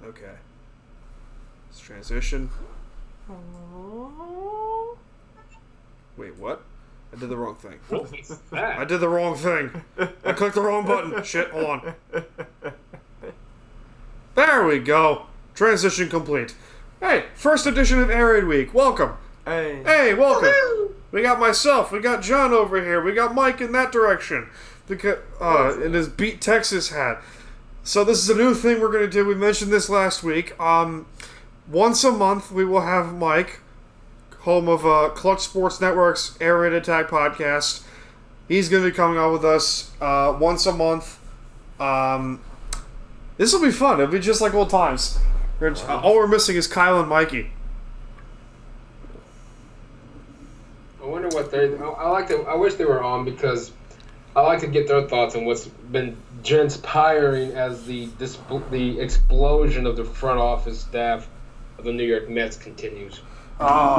Okay. Let's transition. Wait, what? I did the wrong thing. What is that? I did the wrong thing. I clicked the wrong button. Shit, hold on. There we go. Transition complete. Hey, first edition of Air Raid Week. Welcome. Hey, welcome. Woo-hoo! We got myself. We got John over here. We got Mike in that direction. In his Beat Texas hat. So this is a new thing we're going to do. We mentioned this last week. Once a month, we will have Mike, home of Clutch Sports Network's Air Raid Attack podcast. He's going to be coming on with us once a month. This will be fun. It'll be just like old times. All we're missing is Kyle and Mikey. I wonder what I wish they were on because I like to get their thoughts on what's been transpiring as the explosion of the front office staff of the New York Mets continues.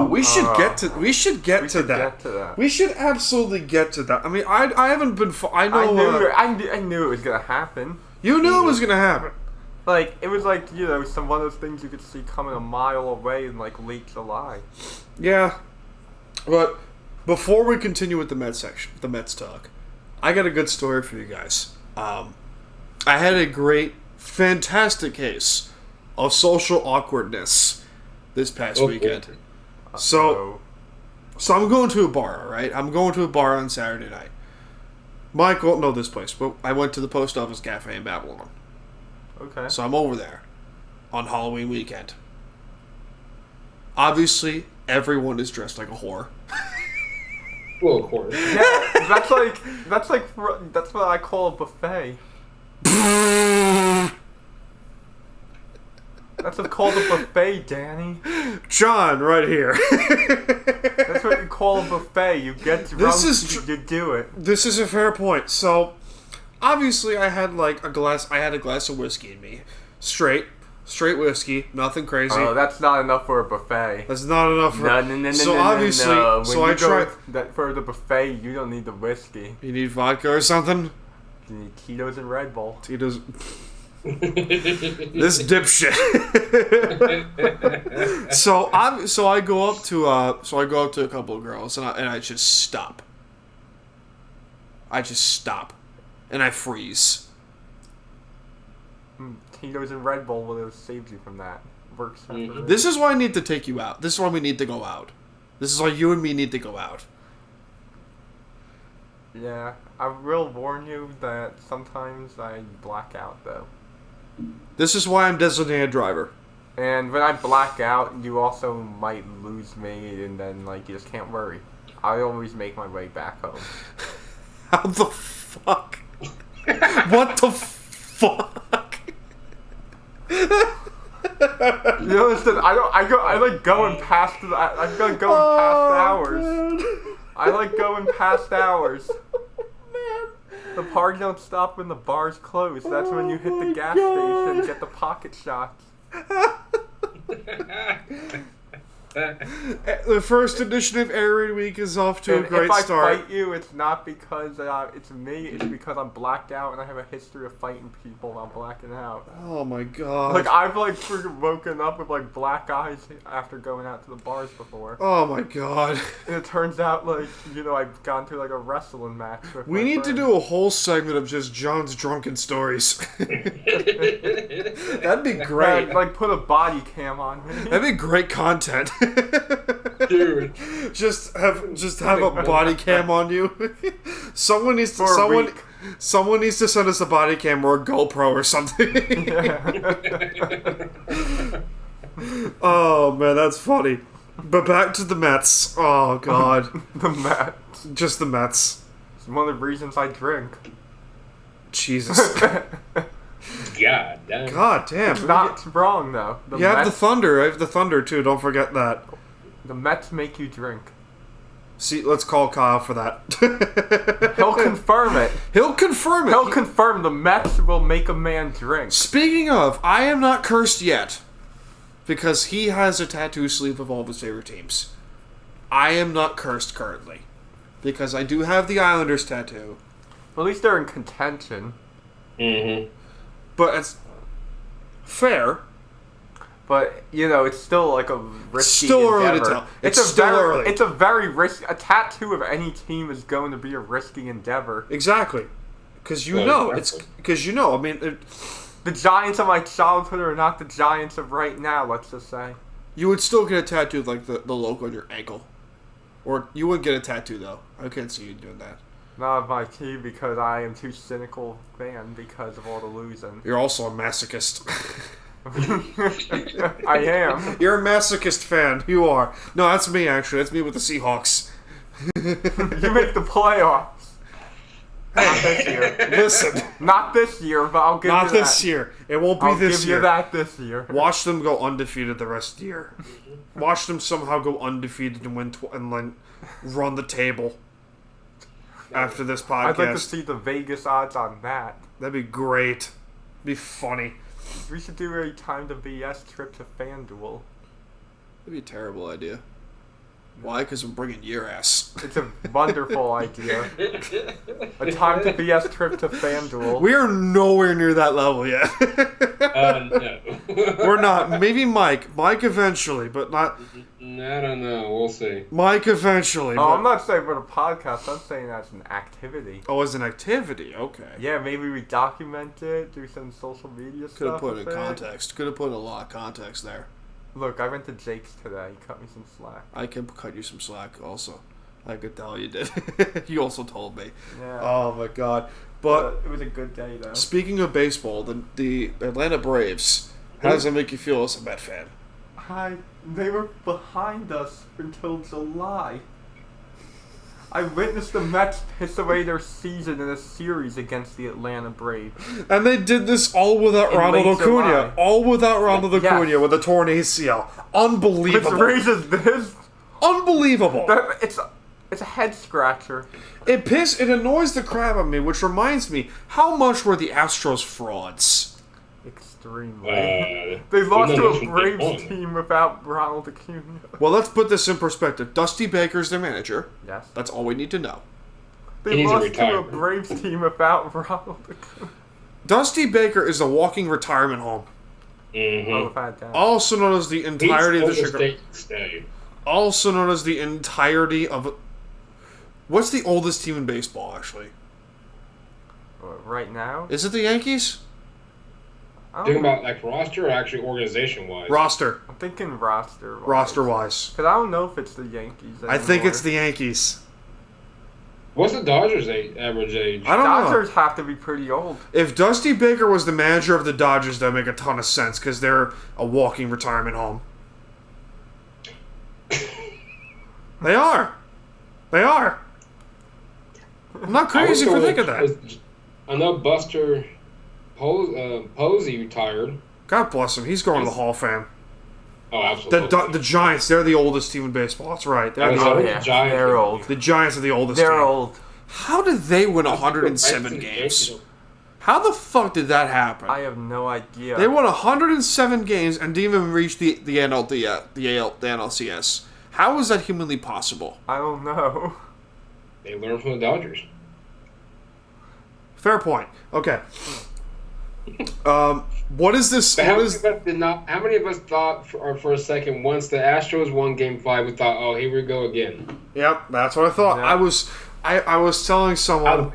We should get to that. We should absolutely get to that. I mean, I haven't been. I knew it was gonna happen. You knew it was gonna happen. Like it was like some one of those things you could see coming a mile away in like late July. Yeah, but before we continue with the Mets section, the Mets talk, I got a good story for you guys. I had a fantastic case of social awkwardness this past weekend. So I'm going to a bar, all right? I'm going to a bar on Saturday night. Mike won't know this place, but I went to the Post Office Cafe in Babylon. Okay. So I'm over there on Halloween weekend. Obviously, everyone is dressed like a whore. Well, of course. Yeah, that's what I call a buffet. That's what's called a buffet, Danny. John, right here. That's what you call a buffet. You get drunk, you do it. This is a fair point. So, obviously, I had a glass of whiskey in me. Straight whiskey, nothing crazy. Oh, that's not enough for a buffet. That's not enough for... No. So, obviously... No. So, I tried... For the buffet, you don't need the whiskey. You need vodka or something? You need Tito's and Red Bull. Tito's... This dipshit. So I go up to a couple of girls and I just stop. And I freeze. Tito's and Red Bull would have saved you from that. Works. Mm-hmm. This is why I need to take you out. This is why we need to go out. This is why you and me need to go out. Yeah, I will warn you that sometimes I black out though. This is why I'm designated driver. And when I black out, you also might lose me, and then you just can't worry. I always make my way back home. How the fuck? What the fuck? You understand? I like going past hours. Man. I like going past hours. The party don't stop when the bars close. That's when you hit the gas station and get the pocket shots. The first edition of Air Raid Week is off to a great start. If I fight you, it's not because it's me. It's because I'm blacked out and I have a history of fighting people while blacking out. Oh my god! I've freaking woken up with black eyes after going out to the bars before. Oh my god! And it turns out I've gone to a wrestling match. We need to do a whole segment of just John's drunken stories. That'd be great. Put a body cam on me. That'd be great content. Dude, just have a body cam on you. Someone needs to send us a body cam or a GoPro or something. Oh man, that's funny. But back to the Mets. Oh god, the Mets. Just the Mets. It's one of the reasons I drink. Jesus. God damn. God damn. It's not wrong though. You have the Thunder. I have the Thunder too. Don't forget that. The Mets make you drink. See, let's call Kyle for that. He'll confirm it. He'll confirm it. He'll confirm the Mets will make a man drink. Speaking of, I am not cursed yet. Because he has a tattoo sleeve of all of his favorite teams. I am not cursed currently. Because I do have the Islanders tattoo. Well, at least they're in contention. Mm-hmm. But it's fair. But, it's still like a risky Still endeavor. early to tell. It's still early. It's a very risky... A tattoo of any team is going to be a risky endeavor. Exactly. Because I mean... The Giants of my childhood are not the Giants of right now, let's just say. You would still get a tattoo like the logo on your ankle. Or you wouldn't get a tattoo, though. I can't see you doing that. Not of my team because I am too cynical fan because of all the losing. You're also a masochist. I am. You're a masochist fan. You are. No, that's me, actually. That's me with the Seahawks. You make the playoffs. Not this year. Listen. Not this year, but I'll give you that. Not this year. It won't be this year. I'll give you that this year. Watch them go undefeated the rest of the year. Watch them somehow go undefeated and win and then run the table after this podcast. I'd like to see the Vegas odds on that. That'd be great. Be funny. We should do a time to BS trip to FanDuel. That'd be a terrible idea. Why? Because I'm bringing your ass. It's a wonderful idea. A time to BS trip to FanDuel. We are nowhere near that level yet. No. We're not. Maybe Mike. Mike eventually, but not... I don't know. We'll see. Mike eventually. Oh, I'm not saying for the podcast. I'm saying that's an activity. Oh, as an activity? Okay. Yeah, maybe we document it, do some social media stuff. Could have put it in context. Could have put a lot of context there. Look, I went to Jake's today. He cut me some slack. I can cut you some slack also. I could tell you did. You also told me. Yeah. Oh my god. But it was a good day though. Speaking of baseball, the Atlanta Braves, how does that make you feel as a Met fan? They were behind us until July. I witnessed the Mets piss away their season in a series against the Atlanta Braves. And they did this all without Ronald Acuna. July. All without Ronald Acuna with a torn ACL. Unbelievable. Which raises this. Unbelievable. It's a head scratcher. It annoys the crap out of me, which reminds me, how much were the Astros frauds? Extremely. They lost to a Braves team without Ronald Acuna. Well, let's put this in perspective. Dusty Baker's their manager. Yes. That's all we need to know. They lost to a Braves team without Ronald Acuna. Dusty Baker is a walking retirement home. Mm-hmm. Also known as the entirety of the Chicago. State. Also known as the entirety of. What's the oldest team in baseball, actually? Right now? Is it the Yankees? Talking about like roster or actually organization-wise? Roster. I'm thinking roster-wise. Roster-wise. Because I don't know if it's the Yankees anymore. I think it's the Yankees. What's the Dodgers' average age? I don't know. Dodgers have to be pretty old. If Dusty Baker was the manager of the Dodgers, that would make a ton of sense because they're a walking retirement home. They are. They are. I'm not crazy for thinking that. I know Buster Posey retired. God bless him. He's going to the Hall of Fame. Oh, absolutely. The Giants, they're the oldest team in baseball. That's right. They're They're old. The Giants are the oldest They're team. old. How did they win 107 games? How the fuck did that happen? I have no idea. They won 107 games and didn't even reach the NLCS. How is that humanly possible? I don't know. They learned from the Dodgers. Fair point. Okay. What is this? How many of us thought for a second once the Astros won Game 5, we thought, oh, here we go again. Yep, that's what I thought. Yeah. I was telling someone.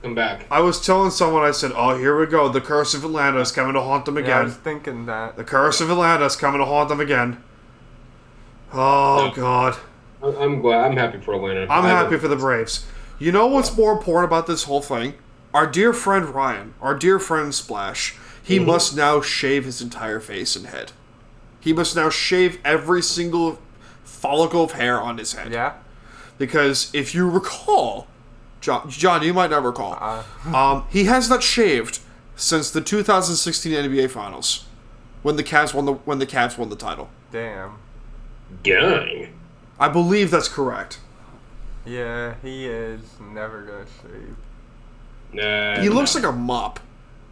Come back. I was telling someone. I said, "Oh, here we go. The curse of Atlanta is coming to haunt them again." Yeah, I was thinking that. The curse of Atlanta is coming to haunt them again. Oh God. I'm glad. I'm happy for Atlanta. I'm happy for the Braves. You know what's more important about this whole thing? Our dear friend Ryan, our dear friend Splash, he must now shave his entire face and head. He must now shave every single follicle of hair on his head. Yeah. Because if you recall, John, you might not recall, he has not shaved since the 2016 NBA Finals, when the Cavs won the title. Damn. Gang. I believe that's correct. Yeah, he is never gonna shave. Nah. He looks like a mop.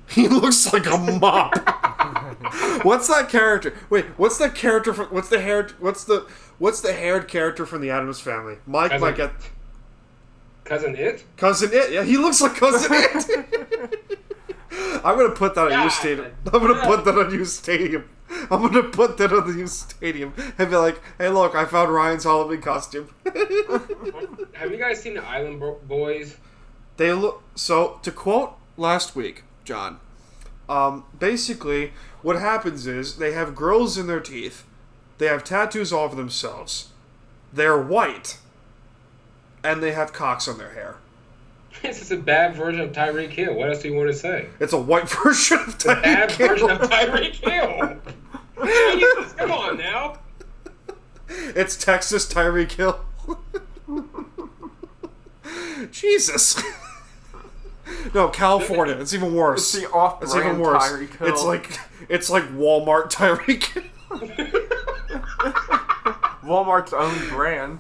He looks like a mop. What's that character? Wait, what's that character from? What's the haired character from the Addams Family? Mike might get. Cousin It? Cousin It. Yeah, he looks like Cousin It. I'm gonna put that on your stadium. I'm gonna put that on your stadium. I'm gonna put that on the new stadium and be like, "Hey, look, I found Ryan's Halloween costume." Have you guys seen the Island Boys? They look so. To quote last week, John. Basically, what happens is they have grills in their teeth. They have tattoos all over themselves. They're white, and they have cocks on their hair. This is a bad version of Tyreek Hill. What else do you want to say? It's a white version of Tyreek Hill. Bad version of Tyreek Hill. Jesus, come on now. It's Texas Tyreek Hill. Jesus. No, California. It's even worse. It's the off-brand It's even worse. Tyreek Hill. It's like Walmart Tyreek Hill. Walmart's own brand.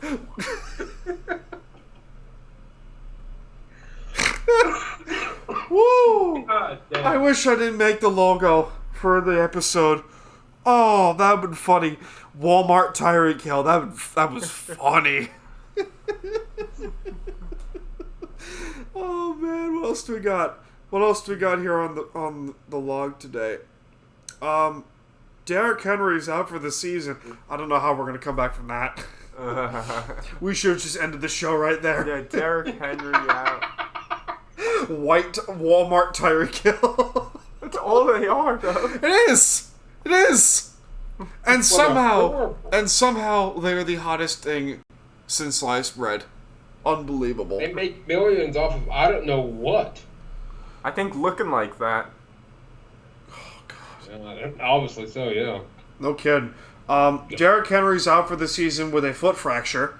Woo! God damn. I wish I didn't make the logo for the episode. Oh, that would have been funny. Walmart Tyreek Hill. That was funny. Oh man, what else do we got? What else do we got here on the log today? Derrick Henry's out for the season. I don't know how we're gonna come back from that. We should have just ended the show right there. Yeah, Derrick Henry out. White Walmart Tyreek Hill. That's all they are, though. It is. It is. And somehow they're the hottest thing since sliced bread. Unbelievable. They make millions off of I don't know what. I think looking like that. Oh god. Obviously so, yeah. No kidding. Derrick Henry's out for the season with a foot fracture.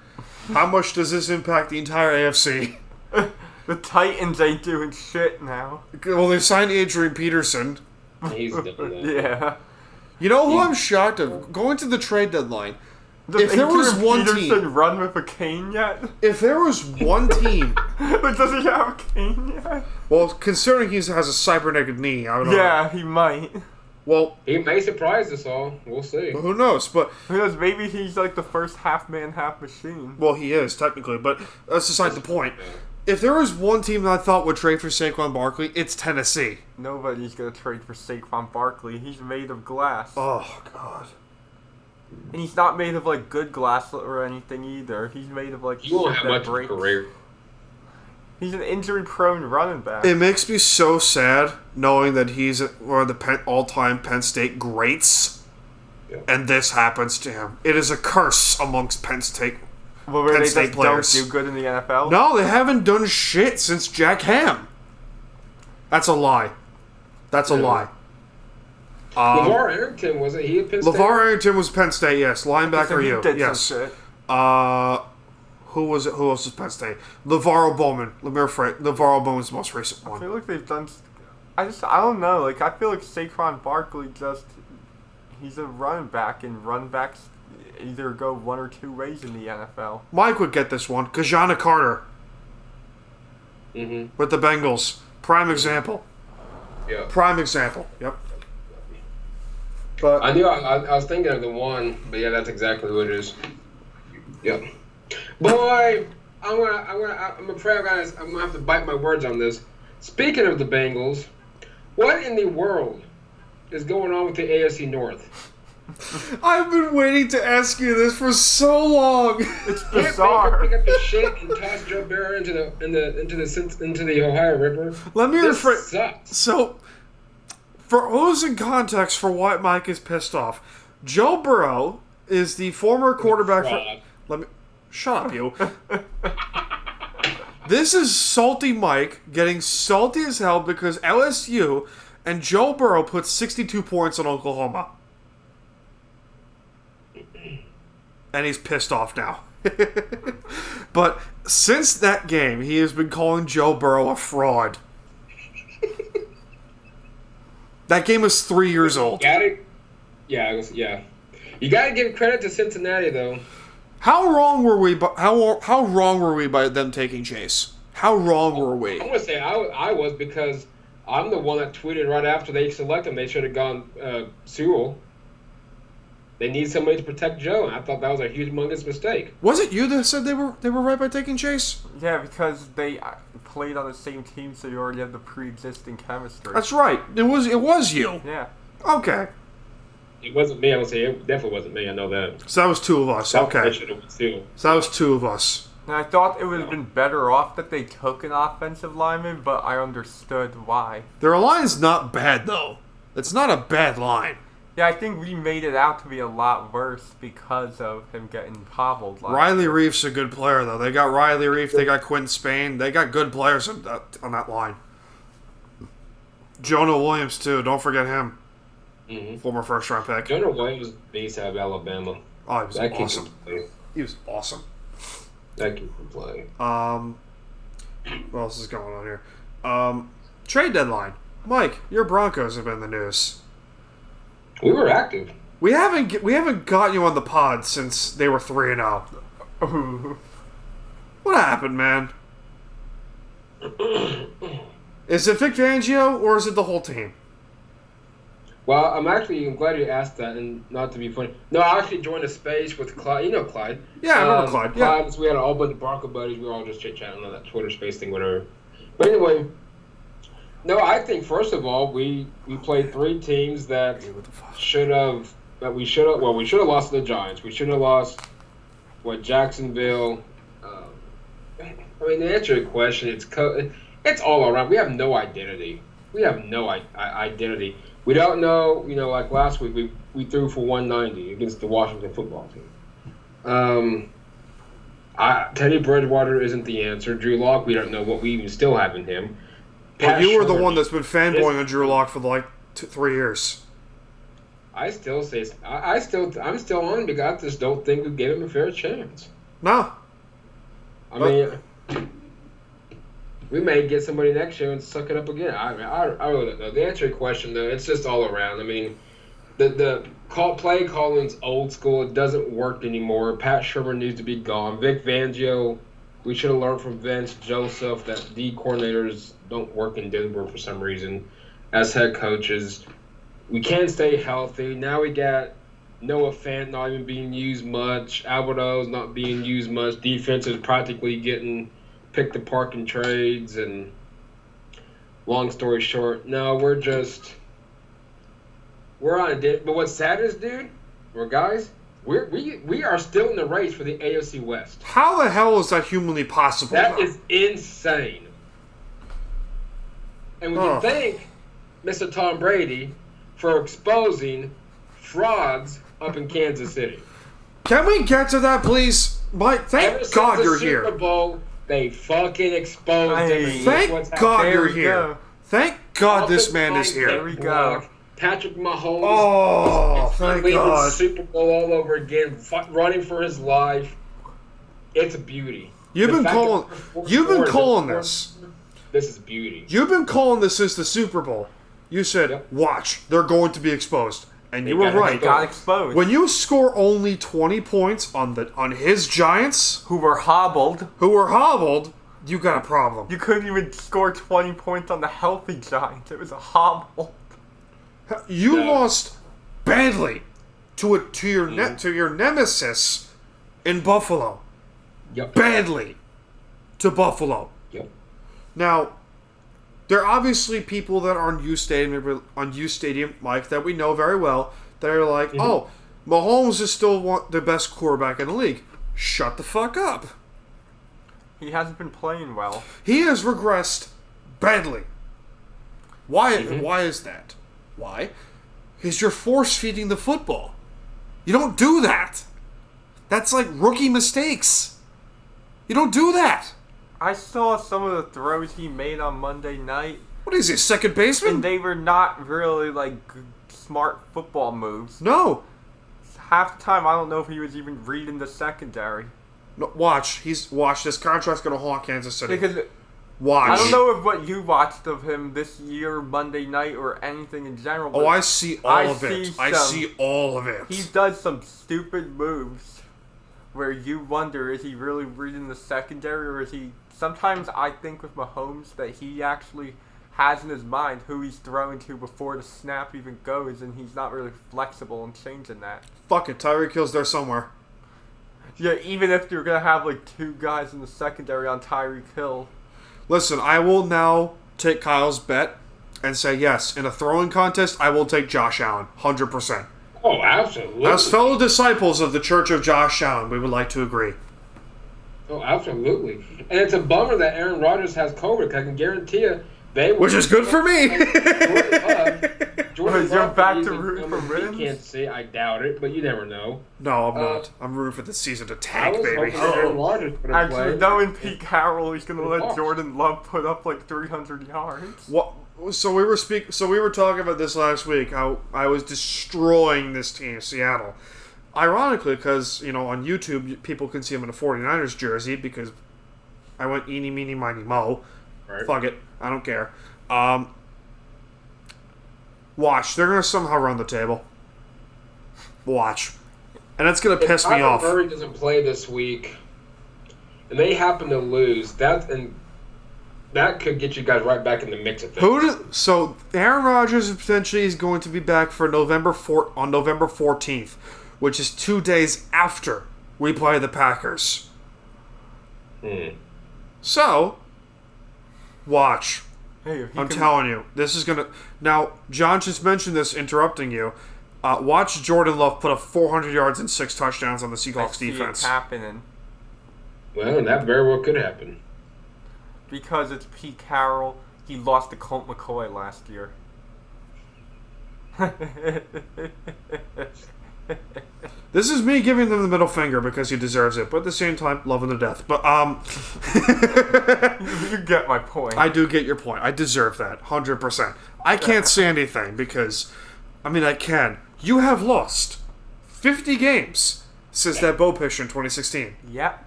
How much does this impact the entire AFC? The Titans ain't doing shit now. Well, they signed Adrian Peterson. He's done that. Yeah. You know who I'm shocked of? Going to the trade deadline. Does If there was Adrian one Peterson team- run with a cane yet? If there was one team... But does he have a cane yet? Well, considering he has a cybernetic knee, I don't know. Yeah, he might. Well, He may surprise us all. We'll see. who knows? But, Who knows, maybe he's like the first half man, half machine. well, he is, technically. But that's beside the point. If there was one team that I thought would trade for Saquon Barkley, it's Tennessee. Nobody's gonna trade for Saquon Barkley. He's made of glass. Oh, God. And he's not made of like good glass or anything either. He's made of like You won't shit have that much of a breaks. career. He's an injury-prone running back. It makes me so sad knowing that he's one of the all-time Penn State greats, Yeah. and this happens to him. It is a curse amongst Penn State. Well, where Penn they State just players. don't do good in the NFL. No, they haven't done shit since Jack Ham. That's a lie. That's a Yeah. lie. LeVar Arrington, was it? He at Penn State? LeVar Arrington was Penn State, yes. So Linebacker, he you. did Yes. some shit. Who was it? Who else was Penn State? LeVar Bowman. LeVar Bowman's the most recent I one. feel like they've done. I don't know. Like I feel like Saquon Barkley he's a running back, and running backs either go one or two ways in the NFL. Mike would get this one. Kajana Carter Mm-hmm. with the Bengals. Prime example. Yeah. Prime example. Yep. But I knew I was thinking of the one, but yeah, that's exactly what it is. Yep. Boy, I'm afraid I'm gonna have to bite my words on this. Speaking of the Bengals, what in the world is going on with the AFC North? I've been waiting to ask you this for so long. It's Can't Baker bizarre. pick up the shit and toss Joe Burrow into the Ohio River? Let me This rephrase. sucks. So, for who's in context for why Mike is pissed off, Joe Burrow is the former quarterback for. Fraud. Let me shut up, you. This is salty Mike getting salty as hell because LSU and Joe Burrow put 62 points on Oklahoma. And he's pissed off now. But since that game, he has been calling Joe Burrow a fraud. That game was 3 years old. Yeah. You gotta give credit to Cincinnati though. How wrong were we? How wrong were we by them taking Chase? How wrong were we? I'm gonna say I was because I'm the one that tweeted right after they selected him. They should have gone Sewell. They need somebody to protect Joe, and I thought that was a humongous mistake. Was it you that said they were right by taking Chase? Yeah, because they played on the same team, so you already have the pre-existing chemistry. That's right. It was you. Yeah. Okay. It wasn't me. I would say it definitely wasn't me. I know that. So that was two of us. Okay. Should have been too. So that was two of us. And I thought it would have been better off that they took an offensive lineman, but I understood why. Their line's not bad, though. It's not a bad line. Yeah, I think we made it out to be a lot worse because of him getting hobbled. Riley Reif's a good player, though. They got Riley Reif, they got Quinn Spain. They got good players on that line. Jonah Williams, too. Don't forget him. Mm-hmm. Former first-round pick. Jonah Williams based out of Alabama. Oh, he was That awesome. kid can play. He was awesome. That kid can play. What else is going on here? Trade deadline. Mike, your Broncos have been in the news. We were active. We haven't got you on the pod since they were 3-0. What happened, man? Is it Vic Fangio or is it the whole team? Well, I'm glad you asked that, and not to be funny. No, I actually joined a space with Clyde. You know Clyde. Yeah, I remember Clyde. Yeah. Clyde, so we had a whole bunch of Bronco buddies. We were all just chit-chatting on that Twitter space thing, whatever. But anyway, no, I think, first of all, we played three teams that we should have lost to the Giants. We should have lost, Jacksonville. I mean, to answer your question, it's all around. We have no identity. We have no identity. We don't know, like last week, we threw for 190 against the Washington football team. Teddy Bridgewater isn't the answer. Drew Lock, we don't know what we even still have in him. Well, you were the one that's been fanboying on Drew Lock for 3 years. I still say I'm still on him because I just don't think we gave him a fair chance. No. I mean, we may get somebody next year and suck it up again. I really don't know. The answer to your question, though, it's just all around. I mean, the play calling's old school. It doesn't work anymore. Pat Shermer needs to be gone. Vic Fangio, we should have learned from Vince Joseph that D coordinators don't work in Denver for some reason as head coaches. We can't stay healthy. Now we got Noah Fant not even being used much. Alberto's not being used much. Defense is practically getting picked apart in trades. And long story short, no, we're on a dip. But what's sad is, dude, we are still in the race for the AFC West. How the hell is that humanly possible? That is insane. And when you thank Mr. Tom Brady for exposing frauds up in Kansas City. Can we get to that, please? Mike, thank God you're here. Super Bowl, they fucking exposed him. Thank God you're here. Thank God this man is here. There we go. Patrick Mahomes. Oh, thank God. Super Bowl all over again, running for his life. It's a beauty. You've been calling this. This is beauty. You've been calling this since the Super Bowl. You said, watch, they're going to be exposed. And you were right. They got exposed. When you score only 20 points on his Giants, who were hobbled, you got a problem. You couldn't even score 20 points on the healthy Giants. It was a hobble. You lost badly to your nemesis in Buffalo. Yep. Badly to Buffalo. Yep. Now, there are obviously people that are on U Stadium, Mike, that we know very well, that are like, oh, Mahomes is still the best quarterback in the league. Shut the fuck up. He hasn't been playing well. He has regressed badly. Why? Why is that? Why? Because you're force-feeding the football. You don't do that. That's like rookie mistakes. You don't do that. I saw some of the throws he made on Monday night. What is he, second baseman? And they were not really, smart football moves. No. Half the time, I don't know if he was even reading the secondary. No, watch. This contract's going to haunt Kansas City. Because watch. I don't know if what you watched of him this year, Monday night, or anything in general. But I see all of it. I see all of it. He does some stupid moves where you wonder, is he really reading the secondary, or is he... Sometimes I think with Mahomes that he actually has in his mind who he's throwing to before the snap even goes, and he's not really flexible in changing that. Fuck it, Tyreek Hill's there somewhere. Yeah, even if you're going to have two guys in the secondary on Tyreek Hill. Listen, I will now take Kyle's bet and say yes. In a throwing contest, I will take Josh Allen, 100%. Oh, absolutely. As fellow disciples of the Church of Josh Allen, we would like to agree. Oh, absolutely. And it's a bummer that Aaron Rodgers has COVID, because I can guarantee you they will. Which is good for me. Jordan You're Love back is to a rooting for film Rams? He can't see. I doubt it, but you never know. No, I'm not. I'm rooting for the season to I tank, was baby. hoping that Aaron Rodgers would have Actually, played. knowing Pete Carroll, he's going to let Lost. Jordan Love put up like 300 yards. What? So we were talking about this last week. How I was destroying this team, Seattle. Ironically, because on YouTube people can see him in a 49ers jersey because I went eeny meeny miny mo. Right. Fuck it, I don't care. Watch, they're gonna somehow run the table. Watch, and that's gonna piss me off. If Murray doesn't play this week, and they happen to lose, that could get you guys right back in the mix of things. So Aaron Rodgers potentially is going to be back for November 14th, which is 2 days after we play the Packers. So, watch. Hey, I'm telling you, this is gonna. Now, John just mentioned this, interrupting you. Watch Jordan Love put up 400 yards and 6 touchdowns on the Seahawks defense. It's happening. Well, that very well could happen. Because it's Pete Carroll, he lost to Colt McCoy last year. This is me giving them the middle finger because he deserves it, but at the same time, loving to death. But You get my point. I do get your point. I deserve that, 100%. I can't say anything because, I can. You have lost 50 games since that bow pitch in 2016. Yep.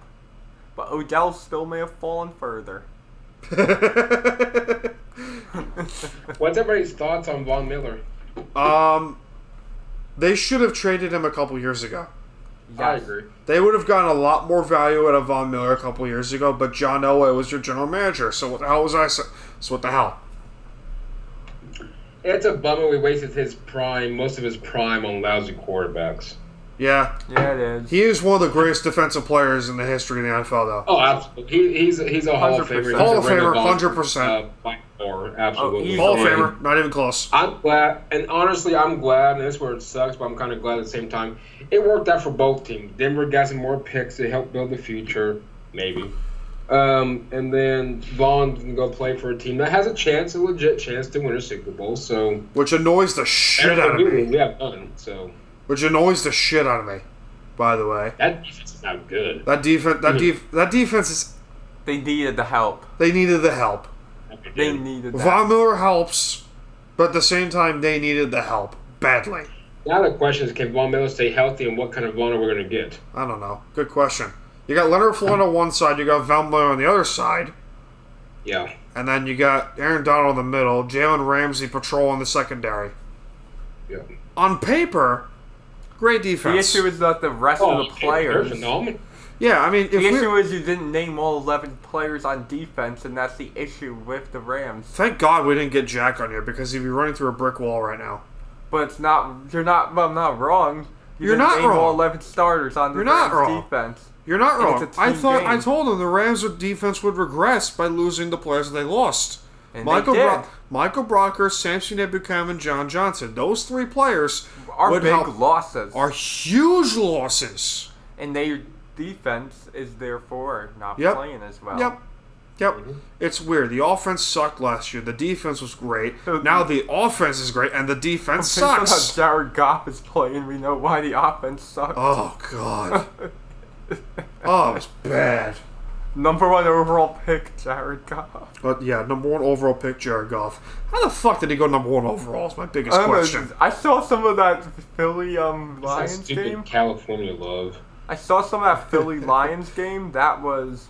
But Odell still may have fallen further. What's everybody's thoughts on Von Miller? They should have traded him a couple years ago. Yes. I agree. They would have gotten a lot more value out of Von Miller a couple years ago, but John Elway was your general manager, so what the hell was I saying? So what the hell? It's a bummer we wasted most of his prime on lousy quarterbacks. Yeah. Yeah, it is. He is one of the greatest defensive players in the history of the NFL, though. Oh, absolutely. He's a Hall of 100%. Famer. Hall of He's a Ring Famer, Honor, 100%. By far, absolutely. he's Hall of And Famer, not even close. I'm glad, and honestly, I'm glad, and this is where it sucks, but I'm kind of glad at the same time. It worked out for both teams. Denver got some more picks to help build the future, maybe. And then Vaughn can go play for a team that has a legit chance to win a Super Bowl. So Which annoys the shit out of me. We have none. So Which annoys the shit out of me, by the way. that defense is not good. That defense is... They needed the help. They needed the help. They needed that. Von Miller helps, but at the same time, they needed the help badly. Now the question is, can Von Miller stay healthy, and what kind of Vaughn are we going to get? I don't know. Good question. You got Leonard Floyd on one side, you got Von Miller on the other side, Yeah. and then you got Aaron Donald in the middle, Jalen Ramsey patrolling the secondary. Yeah. On paper, great The defense. issue is that the rest of the They're players. phenomenal. Yeah, I mean, if The we issue is you didn't name all 11 players on defense, and that's the issue with the Rams. thank God we didn't get Jack on here because he'd be running through a brick wall right now. But it's not. You're not. Well, I'm not wrong. You You're didn't not name all wrong. 11 starters on the You're not Rams wrong. defense. You're not And wrong. it's a I team thought I game. told them the Rams' defense would regress by losing the players that they lost. And Michael they did. Michael Brocker, Samson Ebukam, and John Johnson. Those 3 players Are would big help- losses. are huge losses. And their defense is therefore not Yep. playing as well. Yep. It's weird. The offense sucked last year. The defense was great. So- Now the offense is great, and the defense Based on sucks. how Jared Goff is playing, we know why the offense sucks. Oh, God. Oh, it was bad. Number 1 overall pick, Jared Goff. But yeah, number 1 overall pick, Jared Goff. How the fuck did he go number 1 overall is my biggest I don't know, question. I saw some of that Philly It's that Lions stupid game. California love. I saw some of that Philly Lions game. That was,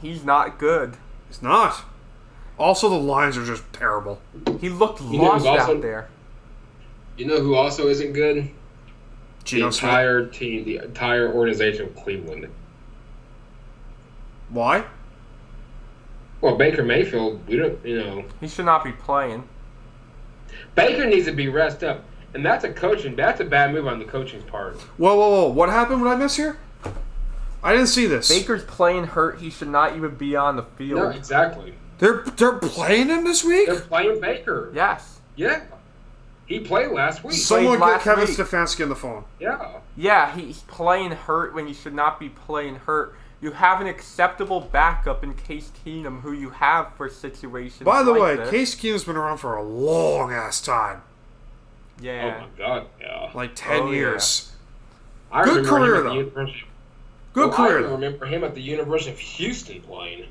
he's not good. It's not. Also, the Lions are just terrible. He looked You know lost who's also- out there. You know who also isn't good? Geno The Smith. entire team, the entire organization of Cleveland. Why? Well, Baker Mayfield, we don't, He should not be playing. Baker needs to be rested up. And that's a bad move on the coaching's part. Whoa. What happened? What did I miss here? I didn't see this. Baker's playing hurt. He should not even be on the field. No, exactly. They're playing him this week? They're playing Baker. Yes. Yeah. He played last week. Someone get last Kevin week. Stefanski on the phone. Yeah. Yeah, he's playing hurt when he should not be playing hurt. You have an acceptable backup in Case Keenum, who you have for situations By the like way, this. Case Keenum's been around for a long-ass time. Yeah. Oh my God. Yeah. Like 10 Oh, years. I Good remember career, him at the though. University- Good Well, career, I though. remember him at the University of Houston playing.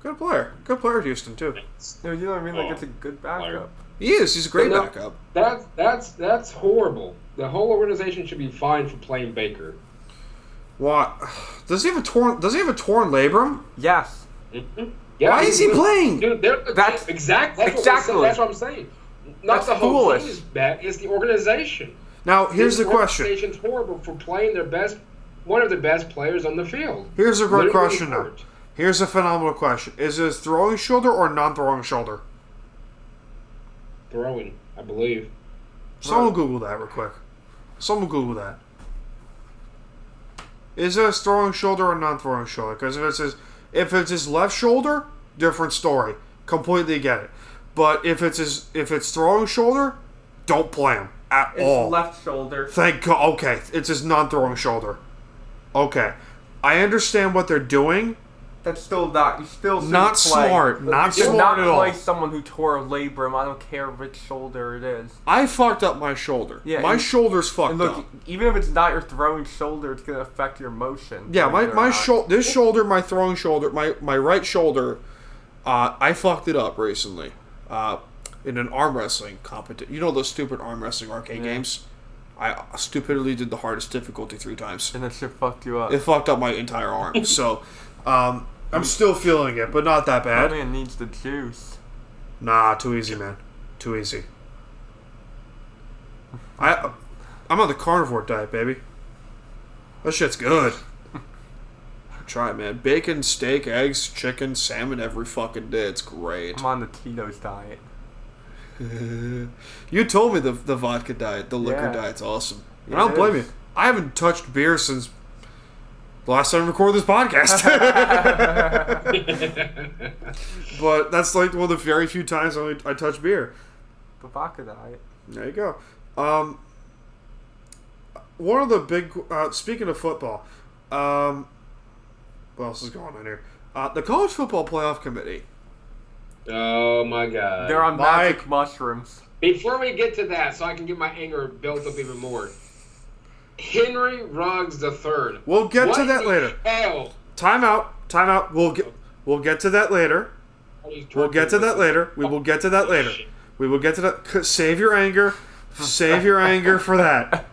Good player. Good player at Houston, too. No, you know what I mean? Like, Oh, it's a good backup. He is. He's a great No, backup. That's horrible. The whole organization should be fined for playing Baker. What? Does he have a torn labrum? Yes. Mm-hmm. Yeah, Why is he playing? Dude, That's- exactly. exactly. That's what I'm saying. Not That's the whole foolish. team is bad. It's the organization. Now, here's the question. The organization's horrible for playing one of their best players on the field. Here's a great Literally question now. hurt. Here's a phenomenal question. Is it throwing shoulder or non-throwing shoulder? Throwing, I believe. Someone Google that real quick. Someone Google that. Is it a throwing shoulder or non-throwing shoulder? Because if it's his left shoulder, different story. Completely get it. But if it's throwing shoulder, don't play him at It's all. left shoulder. Thank God. Okay, it's his non-throwing shoulder. Okay, I understand what they're doing. That's still not. You still shouldn't Not play. smart. Not You should smart not at all. play someone who tore a labrum. I don't care which shoulder it is. I fucked up my shoulder. Yeah, my and- shoulder's fucked And look, up. even if it's not your throwing shoulder, it's gonna affect your motion. Yeah, believe it or not. this shoulder, my throwing shoulder, my right shoulder, I fucked it up recently, in an arm wrestling competition. You know those stupid arm wrestling arcade games? I stupidly did the hardest difficulty 3 times. And that shit fucked you up. It fucked up my entire arm. So, I'm still feeling it, but not that That bad. man needs the juice. Nah, too easy, man. Too easy. I'm on the carnivore diet, baby. That shit's good. Try it, man. Bacon, steak, eggs, chicken, salmon every fucking day. It's great. I'm on the Tito's diet. You told me the vodka diet, the liquor Yeah. diet's awesome. And It I don't blame is. you. I haven't touched beer since the last time I recorded this podcast. But that's like one of the very few times I touch beer. The vodka diet. There you go. One of the big... speaking of football, what else is going on here? The College Football Playoff Committee. Oh my God. They're on Mike. magic mushrooms. Before we get to that, so I can get my anger built up even more. Henry Ruggs III. We'll get to What that the later. hell? Time out. We'll get to that later. We'll get to that later. We will get to that later. We will get to that. Save your anger. Save your anger for that.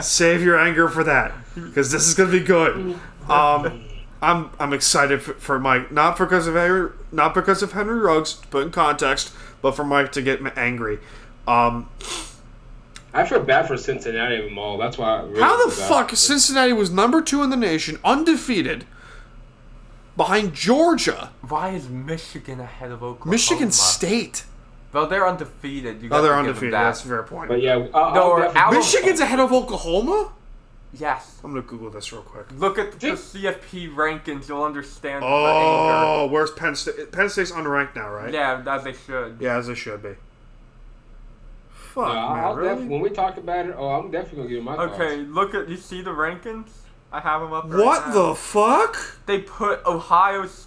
Save your anger for that, because this is gonna be good. I'm excited for Mike, not because of Henry Ruggs, to put in context, but for Mike to get angry. I feel bad for Cincinnati of them all. That's why I really How the feel bad fuck for Cincinnati was number 2 in the nation, undefeated, behind Georgia, Why is Michigan ahead of Oklahoma? Michigan State. Well, they're undefeated. You Oh, got they're to give them undefeated. that. That's a fair point. But yeah, No, I'll or definitely- Alabama. Michigan's ahead of Oklahoma? Yes. I'm gonna Google this real quick. Look at the CFP rankings. You'll understand the anger. Oh, where's Penn State? Penn State's unranked now, right? Yeah, as they should. Yeah, as it should be. Fuck, No, man, I'll really? when we talk about it, I'm definitely gonna give you my Okay, thoughts. look at, you see the rankings? I have them up right What now. the fuck? They put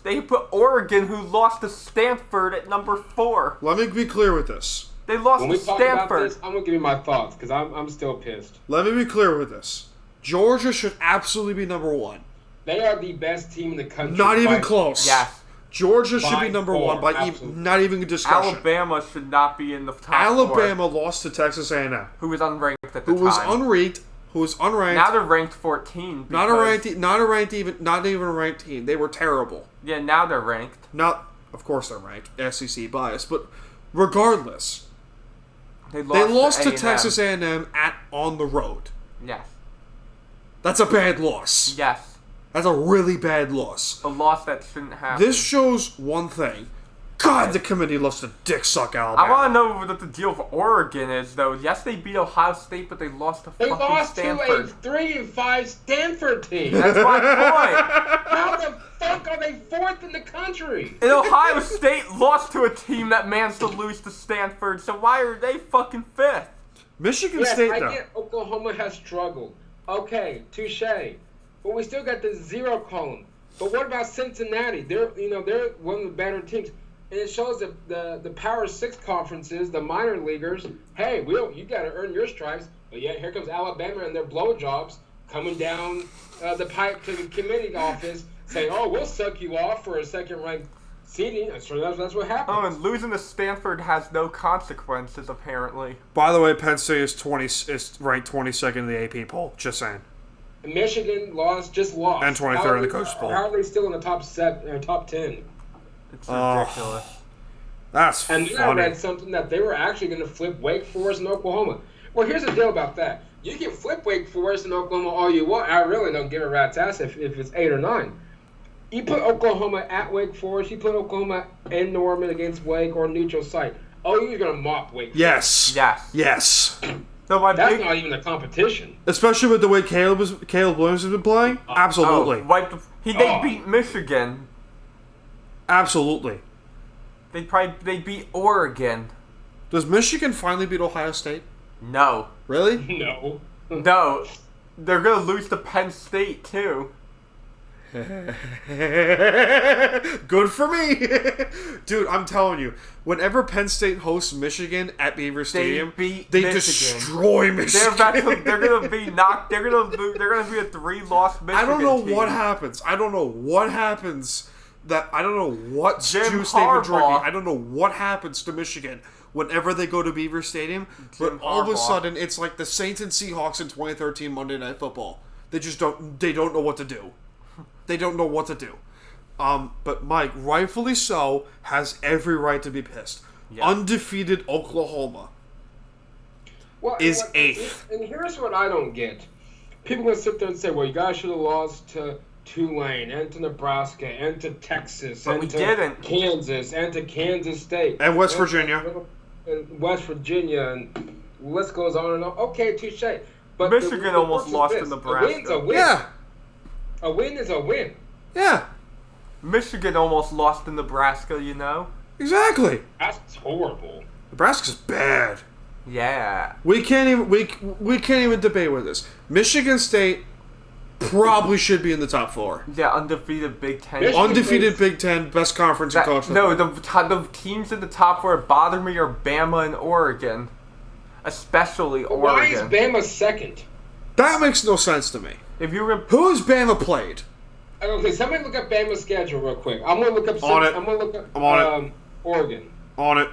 they put Oregon, who lost to Stanford, at number 4. Let me be clear with this. They lost When to we talk about Stanford. this, I'm gonna give you my thoughts because I'm still pissed. Let me be clear with this. Georgia should absolutely be number 1. They are the best team in the country. Not even by- close. Yes. Georgia should By be number far, 1 by absolutely. not even a discussion. Alabama should not be in the top 4. Alabama lost to Texas A&M, Who was unranked at the who was time. unranked. Who was unranked? Now they're ranked 14. not because- not even a ranked team. They were terrible. Yeah, now they're ranked. Not, of course they're ranked. SEC bias, but regardless, They they lost to A&M. Texas A&M on the road. Yes. That's a bad loss. Yes. That's a really bad loss. A loss that shouldn't happen. This shows one thing. God, the committee loves to dick suck Alabama. I want to know what the deal for Oregon is, though. Yes, they beat Ohio State, but they lost to They fucking lost to a Stanford. 3-5 Stanford team. That's my point. How the fuck are they 4th in the country? And Ohio State lost to a team that managed to lose to Stanford, so why are they fucking 5th? Michigan State, I though. get Oklahoma has struggled. Okay, touche. But we still got the 0 column. But what about Cincinnati? They're one of the better teams. And it shows that the Power 6 conferences, the minor leaguers, hey, you got to earn your stripes. But yeah, here comes Alabama and their blowjobs coming down the pipe to the committee office saying, oh, we'll suck you off for a second-ranked seeding. So that's what happens. Oh, and losing to Stanford has no consequences, apparently. By the way, Penn State is ranked 22nd in the AP poll. Just saying. Michigan just lost. And 23rd in the coaches poll. How are they still in the top 10? It's ridiculous. That's and funny. then I read something that they were actually going to flip Wake Forest and Oklahoma. Well, here's the deal about that. You can flip Wake Forest and Oklahoma all you want. I really don't give a rat's ass if it's 8 or 9. You put Oklahoma at Wake Forest. You put Oklahoma in Norman against Wake or neutral site. Oh, you're going to mop Wake Forest. Yes. So that's not even a competition. Especially with the way Caleb Williams has been playing? Absolutely. They beat Michigan. Absolutely. They beat Oregon. Does Michigan finally beat Ohio State? No. Really? No. No. They're going to lose to Penn State, too. Good for me. Dude, I'm telling you, whenever Penn State hosts Michigan at Beaver Stadium, they destroy Michigan. They're gonna be knocked. They're gonna be a 3-loss Michigan I don't know team. what happens. I don't know what happens. I don't know what juice they've been drinking. I don't know what happens to Michigan whenever they go to Beaver Stadium. But all of a sudden, it's like the Saints and Seahawks in 2013 Monday Night Football. They just don't. They don't know what to do. They don't know what to do. But Mike, rightfully so, has every right to be pissed. Yeah. Undefeated Oklahoma is 8th. And here's what I don't get. People going to sit there and say, well, you guys should have lost to Tulane and to Nebraska and to Texas and to Kansas and to Kansas State. And West Virginia. And West Virginia. And the list goes on and on. Okay, touche. But Michigan almost lost to Nebraska. A win's a win. Yeah. A win is a win. Yeah. Michigan almost lost to Nebraska, you know? Exactly. That's horrible. Nebraska's bad. Yeah. We can't even debate with this. Michigan State probably should be in the top 4. Yeah, undefeated Big Ten. Undefeated Big Ten, best conference in college football. No, the teams in the top 4 that bother me are Bama and Oregon. Especially Oregon. Why is Bama second? That makes no sense to me. Who has Bama played? Okay, somebody look up Bama's schedule real quick. I'm gonna look up. I'm gonna look up. Oregon. On it.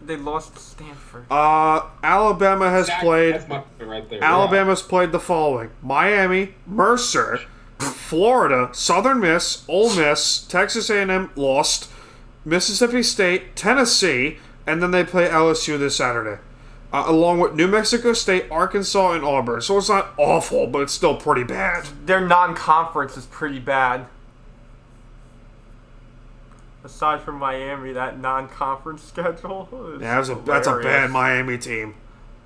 They lost to Stanford. Alabama has played. That's my point right there. Alabama's played the following: Miami, Mercer, Florida, Southern Miss, Ole Miss, Texas A&M lost, Mississippi State, Tennessee, and then they play LSU this Saturday. Along with New Mexico State, Arkansas, and Auburn. So it's not awful, but it's still pretty bad. Their non-conference is pretty bad. Aside from Miami, that non-conference schedule is that's a bad Miami team.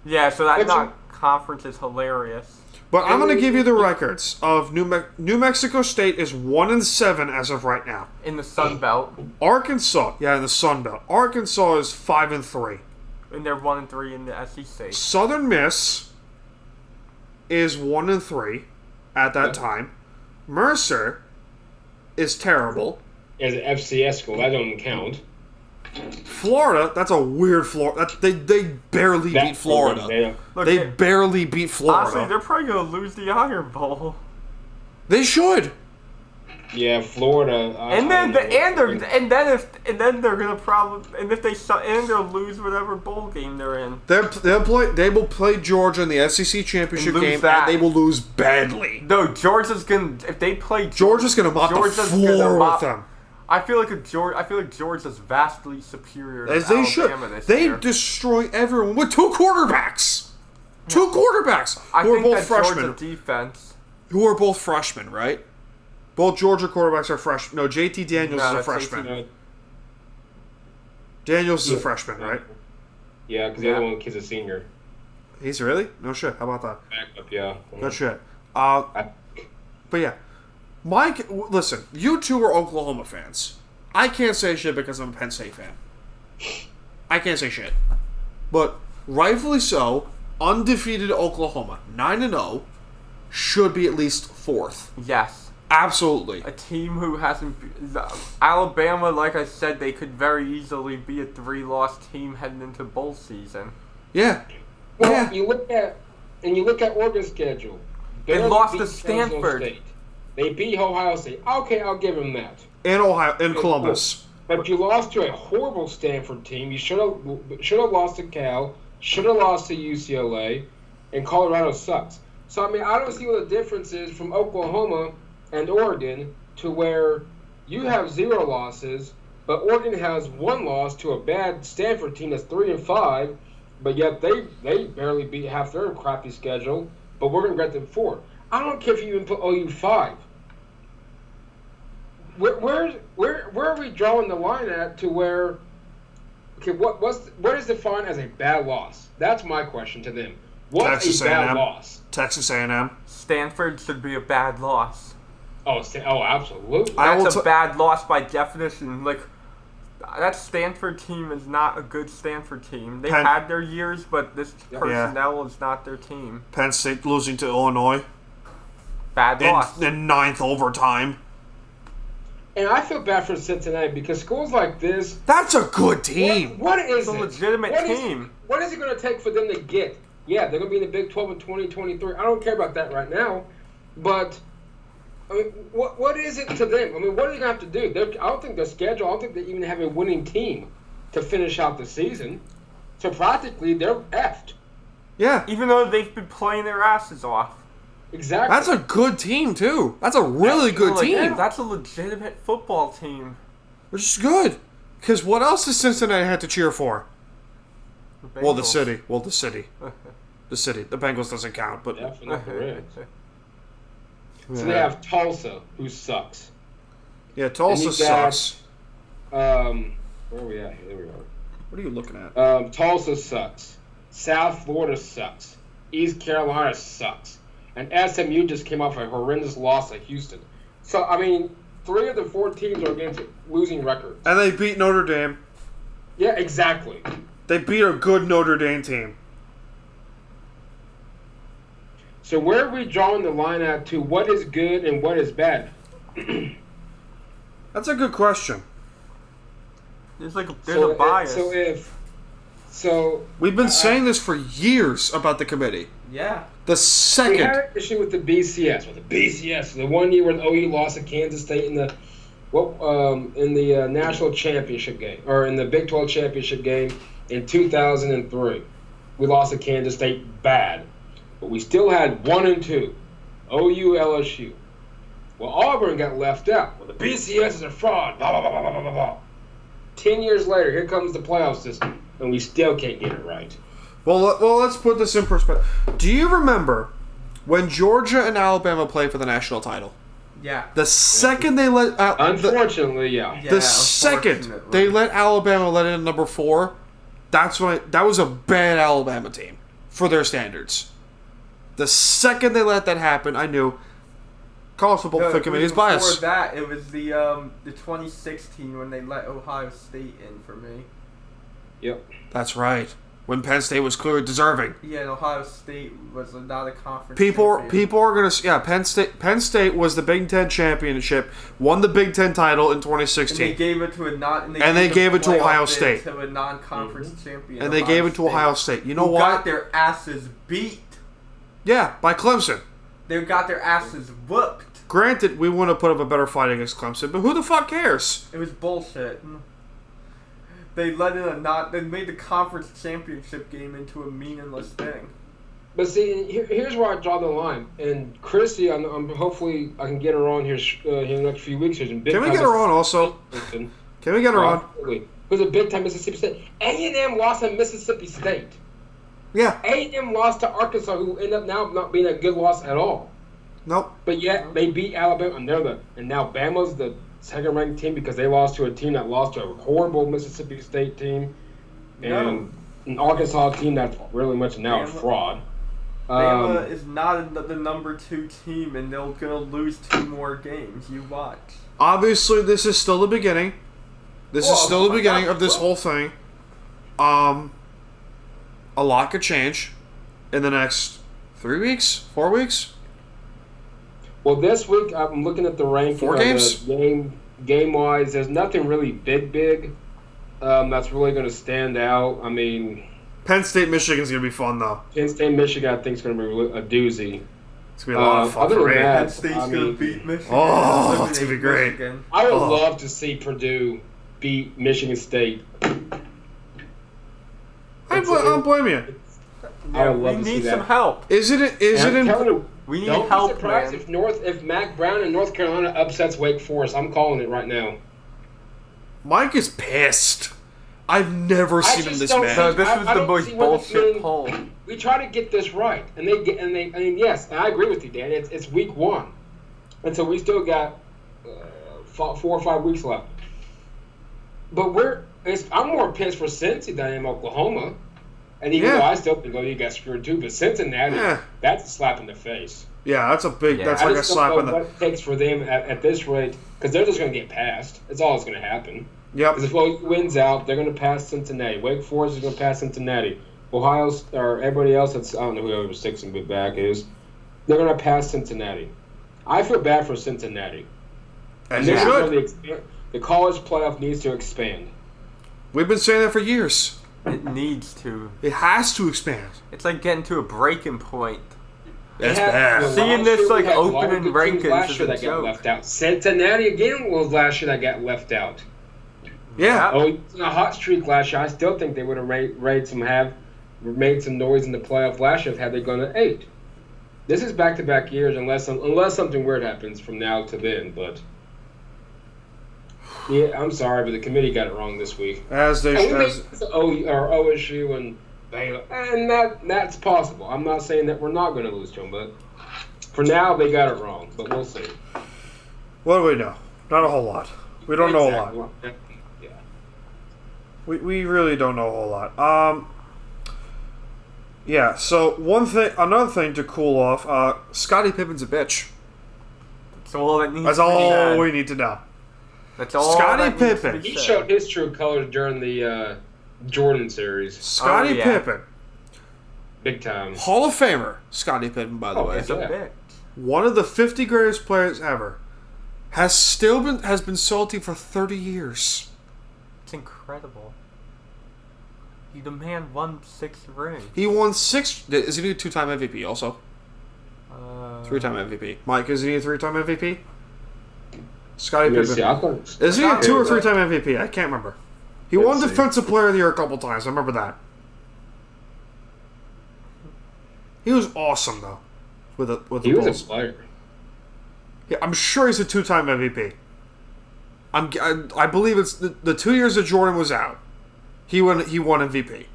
Yeah, so that non-conference is hilarious. But I'm going to give you the records of New Mexico State is 1-7 as of right now. In the Sun Belt. Arkansas, in the Sun Belt. Arkansas is 5-3. And they're 1-3 in the SEC. Southern Miss is 1-3 at that time. Mercer is terrible. As an FCS school, that don't count. Florida, that's a weird Florida. They barely beat Florida. They barely beat Florida. Honestly, they're probably going to lose the Iron Bowl. They should. Yeah, Florida. And then they're gonna they'll lose whatever bowl game they're in. They will play Georgia in the SEC championship game, and they will lose badly. No, Georgia's gonna Georgia's gonna mop the floor with them. I feel like Georgia's vastly superior to As they Alabama should. They destroy everyone with 2 quarterbacks. 2 quarterbacks who are both freshmen. Georgia defense. Who are both freshmen, right? Both Georgia quarterbacks are freshmen. No, JT Daniels is a freshman. Daniels is a freshman, right? Yeah, because the other kid's a senior. He's really? No shit. How about that? Backup, yeah. Good shit. But yeah. Mike, listen, you two are Oklahoma fans. I can't say shit because I'm a Penn State fan. I can't say shit. But rightfully so, undefeated Oklahoma, 9-0, should be at least 4th. Yes. Absolutely. A team who hasn't... Alabama, like I said, they could very easily be a 3-loss team heading into bowl season. Yeah. Well, Yeah. you look at Oregon's schedule. They Barely lost beat to Fresno Stanford. State. They beat Ohio State. Okay, I'll give them that. In Columbus. But you lost to a horrible Stanford team. You should have lost to Cal. Should have lost to UCLA. And Colorado sucks. So, I mean, I don't see what the difference is from Oklahoma and Oregon to where you have 0 losses, but Oregon has 1 loss to a bad Stanford team that's 3-5, but yet they barely beat half their crappy schedule, but we're going to get them 4. I don't care if you even put OU 5. Where are we drawing the line at to where, okay, what is defined as a bad loss? That's my question to them. What's Texas a bad A&M. loss? Texas A&M. Stanford should be a bad loss. Oh, absolutely. That's a bad loss by definition. Like, that Stanford team is not a good Stanford team. They've had their years, but this personnel is not their team. Penn State losing to Illinois. Bad loss. In 9th overtime. And I feel bad for Cincinnati because schools like this... That's a good team. What is it? It's a legitimate team. What is it going to take for them to get? Yeah, they're going to be in the Big 12 in 2023. I don't care about that right now. But, I mean, what is it to them? I mean, what are they going to have to do? I don't think their schedule, I don't think they even have a winning team to finish out the season. So practically, they're effed. Yeah. Even though they've been playing their asses off. Exactly. That's a good team, too. That's a really good team. Yeah, that's a legitimate football team. Which is good. Because what else does Cincinnati have to cheer for? Well, the city. The city. The Bengals doesn't count, but... Definitely Reds. So they have Tulsa, who sucks. Yeah, Tulsa sucks. Where are we at here? There we are. What are you looking at? Tulsa sucks. South Florida sucks. East Carolina sucks. And SMU just came off a horrendous loss at Houston. So, I mean, 3 of the 4 teams are against losing records. And they beat Notre Dame. Yeah, exactly. They beat a good Notre Dame team. So where are we drawing the line at to what is good and what is bad? That's a good question. There's a bias. We've been saying this for years about the committee. Yeah. The second... We had an issue with the BCS. The 1 year when OU lost to Kansas State in the national championship game, or in the Big 12 championship game in 2003. We lost to Kansas State bad. But we still had 1 and 2. OU, LSU. Well, Auburn got left out. Well, the BCS is a fraud. Blah, blah, blah, blah, blah, blah, blah. 10 years later, here comes the playoff system, and we still can't get it right. Well, let's put this in perspective. Do you remember when Georgia and Alabama played for the national title? Yeah. The second they let... Unfortunately, yeah. The second they let Alabama let in number 4, that was a bad Alabama team for their standards. The second they let that happen, I knew College Football Committee is biased. Before that, it was the 2016 when they let Ohio State in for me. Yep. That's right. When Penn State was clearly deserving. Yeah, and Ohio State was not a conference People are gonna Penn State was the Big Ten championship, won the Big Ten title in 2016. And they gave it to Ohio State. To a non-conference champion. And they gave it to Ohio State. You know who what? Got their asses beat. Yeah, by Clemson. They got their asses whooped. Granted, we wouldn't have put up a better fight against Clemson, but who the fuck cares? It was bullshit. They they made the conference championship game into a meaningless thing. But see, here's where I draw the line. And Chrissy, I'm hopefully I can get her on here in the next few weeks. Can we get her on also? Can we get her on? Who's a big time Mississippi State? A&M lost to Mississippi State. Yeah. A&M lost to Arkansas, who end up now not being a good loss at all. Nope. But yet they beat Alabama, and now Bama's the second-ranked team because they lost to a team that lost to a horrible Mississippi State team, and an Arkansas team that's really much now a fraud. Bama is not the number 2 team, and they're gonna lose 2 more games. You watch. Obviously, this is still the beginning. This is still the beginning of this whole thing. A lot could change. in the next 3 weeks, 4 weeks. Well, this week I'm looking at the ranking. 4 games? Game wise, there's nothing really big. That's really going to stand out. I mean, Penn State, Michigan's going to be fun, though. Penn State, Michigan, I think is going to be a doozy. It's going to be a lot of fun other for than me. that, Penn State's going to beat Michigan. Oh, it's going to be great. Michigan. I would love to see Purdue beat Michigan State. I don't blame you. I would We love to see need that. some help. Is it in... We need Don't help, be surprised man. if Mac Brown in North Carolina upsets Wake Forest. I'm calling it right now. Mike is pissed. I've never seen him just this don't mad. So this I was the don't most see what this bullshit means. poll. We try to get this right, and I mean, yes, and I agree with you, Dan. It's week 1, and so we still got 4 or 5 weeks left. But I'm more pissed for Cincy than I am Oklahoma, and even though I still think you got screwed too, but Cincinnati, that's a slap in the face. Yeah, that's a big. Yeah. That's I like a just slap don't in know the. what it takes for them at this rate, because they're just going to get passed. That's all that's going to happen. Yep. Because if OU wins out, they're going to pass Cincinnati. Wake Forest is going to pass Cincinnati. Ohio or everybody else I don't know whoever 6 and back is, they're going to pass Cincinnati. I feel bad for Cincinnati. As you should. The college playoff needs to expand. We've been saying that for years. It needs to. It has to expand. It's like getting to a breaking point. That's bad. Seeing this, like, opening rankings last is year a that got joke. left out. Cincinnati again was last year that got left out. Yeah. Oh, it's a hot streak last year. I still think they would have made some noise in the playoff last year had they gone to 8. This is back-to-back years unless something weird happens from now to then. But yeah, I'm sorry, but the committee got it wrong this week. As they should. OSU and Baylor, and that's possible. I'm not saying that we're not going to lose to them, but for now they got it wrong. But we'll see. What do we know? Not a whole lot. We don't know a lot. Yeah. We really don't know a whole lot. Yeah. So another thing to cool off. Scottie Pippen's a bitch. That's all that needs That's to be all said. we need to know. That's all Scottie that needs to Pippen. be He said. showed his true colors during the Jordan series, Scottie yeah. Pippen, big time. Hall of Famer. Scottie Pippen, by the way, It's a Yeah. bitch. one of the 50 greatest players ever, has been salty for 30 years. It's incredible. The man won 6 rings. He won 6. Is he a 2-time MVP also? 3-time MVP. Mike, is he a 3-time MVP? Scottie Let me see. Pippen. I thought- Is he a I 2 or thought- 3-time MVP? I can't remember. He Let's won see. Defensive Player of the Year a couple times. I remember that. He was awesome though, with the He was Bulls. a player. Yeah, I'm sure he's a 2-time MVP. I believe it's the 2 years that Jordan was out. He won MVP.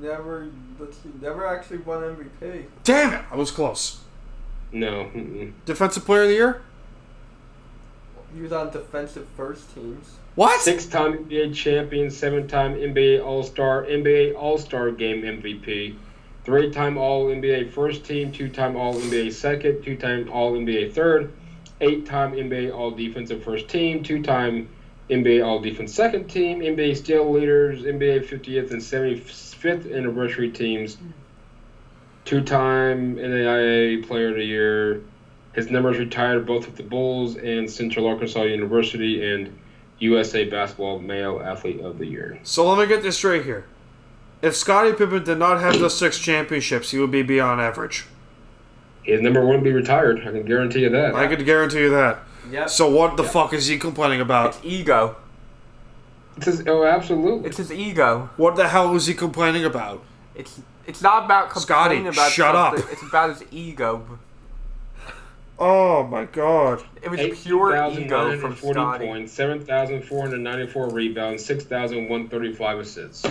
Never actually won MVP. Damn it! I was close. No. Defensive Player of the Year? He was on defensive first teams. What? 6-time NBA champion, 7-time NBA All-Star, NBA All-Star Game MVP, 3-time All-NBA first team, 2-time All-NBA second, 2-time All-NBA third, 8-time NBA All-Defensive first team, 2-time NBA All-Defense second team, NBA Steal Leaders, NBA 50th and 75th anniversary teams, 2-time NAIA Player of the Year. His numbers retired both with the Bulls and Central Arkansas University, and USA Basketball Male Athlete of the Year. So let me get this straight here. If Scottie Pippen did not have those 6 championships, he would be beyond average. His number wouldn't be retired. I can guarantee you that. I could guarantee you that. Yep. So what the fuck is he complaining about? It's ego. Absolutely. It's his ego. What the hell was he complaining about? It's not about complaining Scotty, about shut up. something. It's about his ego. Oh my god. It was pure ego from 18,940 Scotty. points, 7,494 rebounds, 6,135 assists.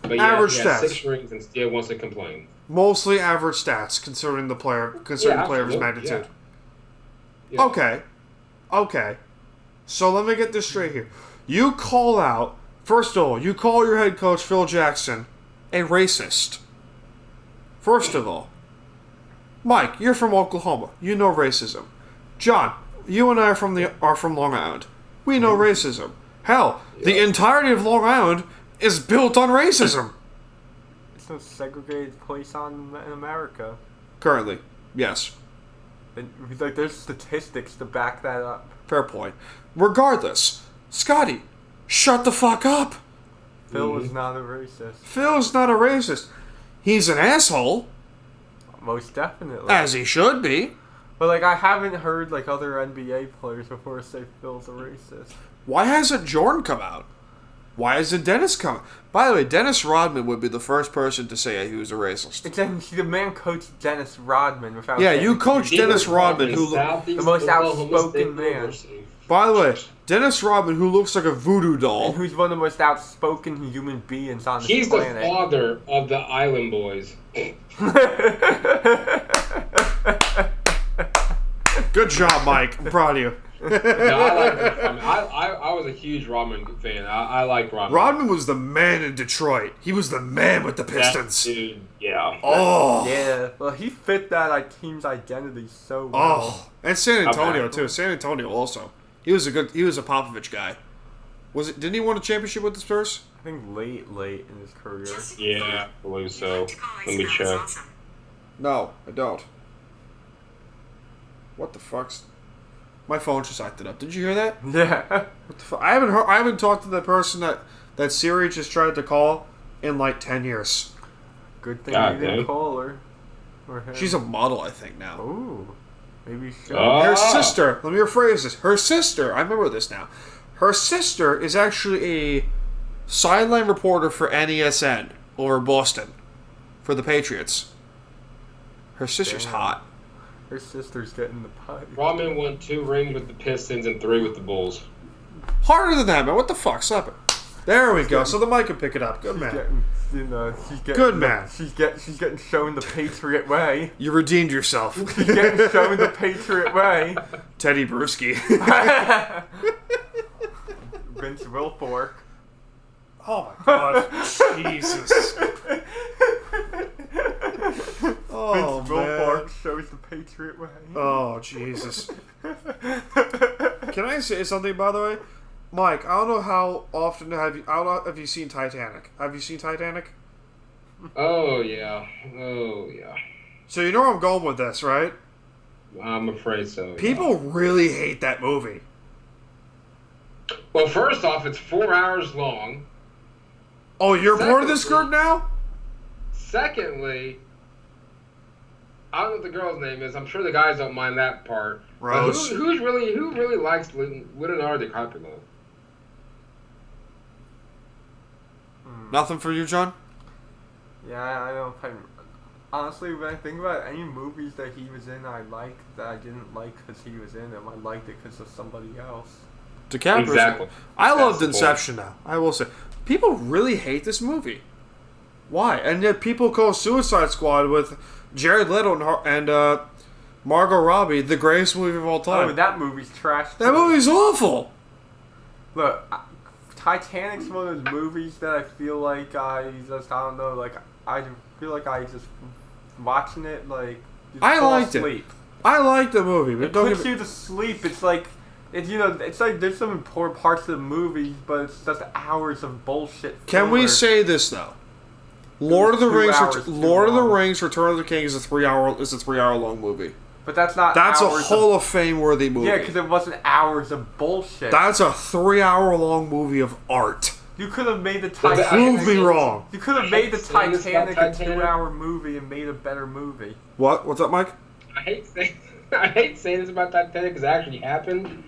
But yeah, Average he has stats. 6 rings and still wants to complain. Mostly average stats, considering the player of his absolutely, magnitude. Yeah. Okay. So let me get this straight here. You call out, first of all, you call your head coach Phil Jackson a racist. First of all. Mike, you're from Oklahoma. You know racism. John, you and I are from Long Island. We know racism. Hell, the entirety of Long Island is built on racism. it's a segregated place in America. Currently, yes. And, like, there's statistics to back that up. Fair point. Regardless, Scotty, shut the fuck up. Phil is not a racist. Phil's not a racist. He's an asshole. Most definitely. As he should be. But, like, I haven't heard, like, other NBA players before say Phil's a racist. Why hasn't Jordan come out? Why hasn't Dennis come? By the way, Dennis Rodman would be the first person to say he was a racist. Again, the man coached Dennis Rodman without... Yeah, you coached Dennis Rodman, who the most outspoken man. By the way, Dennis Rodman, who looks like a voodoo doll. And who's one of the most outspoken human beings on this He's planet. the father of the Island Boys. Good job, Mike. I'm proud of you. No, I was a huge Rodman fan. I liked Rodman. Rodman was the man in Detroit. He was the man with the Pistons. That dude, yeah. Oh. Yeah, well, he fit that team's identity so well. Oh. And San Antonio, too. San Antonio also. He was a Popovich guy. Didn't he win a championship with the Spurs? I think late in his career. Yeah, I believe so. Let me check. No, I don't. What the fuck's... My phone just acted up. Did you hear that? Yeah. What the fuck? I haven't talked to the person that Siri just tried to call in like 10 years. Good thing you didn't call her. Or him. She's a model, I think, now. Ooh. Maybe she should. Her sister, let me rephrase this. Her sister, I remember this now. Her sister is actually a sideline reporter for NESN over Boston for the Patriots. Her sister's hot. Her sister's getting the pipe. Rodman won 2 rings with the Pistons and 3 with the Bulls. Harder than that, man. What the fuck? Slap it. There we go. So the mic can pick it up. Good man. She's getting, good man. She's getting shown the Patriot way. You redeemed yourself. She's getting shown the Patriot way. Teddy Bruschi. Vince Wilfork. Oh my god. Jesus. Oh, Vince Wilfork shows the Patriot way. Oh, Jesus. Can I say something, by the way? Mike, I don't know how often have you seen Titanic? Have you seen Titanic? Oh, yeah. So you know where I'm going with this, right? I'm afraid so. Yeah. People really hate that movie. Well, first off, it's 4 hours long. Oh, you're part of this group now? Secondly, I don't know what the girl's name is. I'm sure the guys don't mind that part. Rose. Who really likes Leonardo DiCaprio? Nothing for you, John? Yeah, I don't. Honestly, when I think about any movies that he was in, I liked that I didn't like because he was in them. I liked it because of somebody else. DiCaprio. Exactly. I loved Inception now. I will say. People really hate this movie. Why? And yet people call Suicide Squad with Jared Leto and Margot Robbie the greatest movie of all time. Oh, that movie's trash too. That movie's awful. Look, Titanic's one of those movies that I feel like I don't know, like, I feel like I just watching it, like, I liked it. I liked the movie. But it puts you to sleep. It's like, it's like there's some important parts of the movie, but it's just hours of bullshit. Can we say this, though? Lord of the Rings Return of the King is a 3 hour long movie. But that's not. That's a Hall of Fame worthy movie. Yeah, because it wasn't hours of bullshit. That's a 3 hour long movie of art. You could have made the Titanic. Prove me wrong. You could have made the Titanic a 2 hour movie and made a better movie. What? What's up, Mike? I hate saying this about Titanic because it actually happened,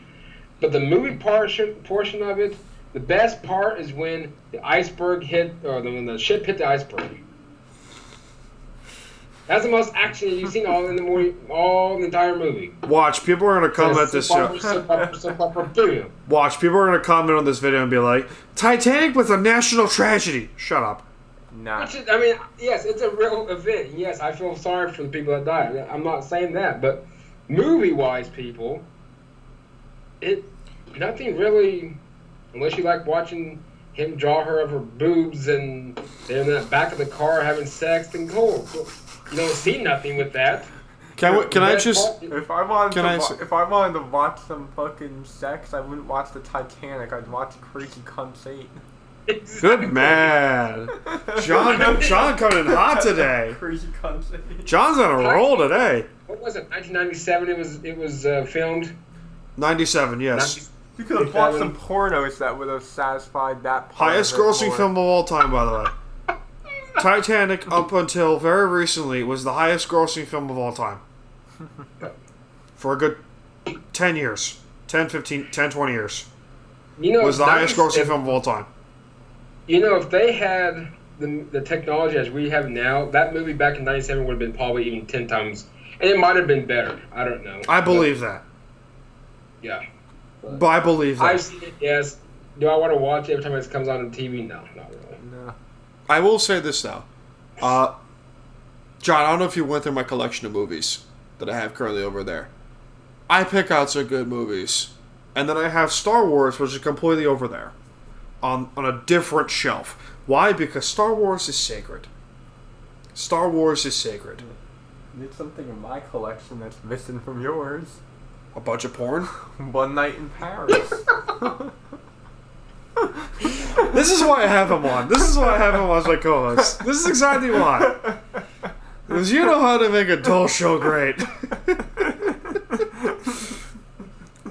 but the movie portion of it, the best part is when the iceberg hit, or when the ship hit the iceberg. That's the most action you've seen all in the movie, all the entire movie. Watch, people are gonna comment this show. Watch, people are gonna comment on this video and be like, "Titanic was a national tragedy." Shut up. Nah. Yes, it's a real event. Yes, I feel sorry for the people that died. I'm not saying that, but movie-wise, people, nothing really, unless you like watching him draw her of her boobs and they're in the back of the car having sex, then cool. You don't see nothing with that. If I wanted to watch some fucking sex, I wouldn't watch the Titanic. I'd watch Crazy Cunts 8. Good man. John coming in hot today. Crazy country. John's on a roll today. What was it? 1997. It was filmed. 97. Yes. You could have bought some pornos that would have satisfied that part. Highest grossing film of all time, by the way. Titanic, up until very recently, was the highest grossing film of all time. For a good 10 years. 10, 15, 10, 20 years. Was the highest grossing film of all time. If they had the technology as we have now, that movie back in 97 would have been probably even 10 times. And it might have been better. I don't know. I believe that. Yeah. But I believe that. I've seen it, yes. Do I want to watch it every time it comes on TV? No, not really. No. I will say this, though. John, I don't know if you went through my collection of movies that I have currently over there. I pick out some good movies. And then I have Star Wars, which is completely over there. On a different shelf. Why? Because Star Wars is sacred. Star Wars is sacred. There's something in my collection that's missing from yours. A bunch of porn? One Night in Paris. This is why I have him on. This is why I have him on as my co-host. This is exactly why. Because you know how to make a dull show great.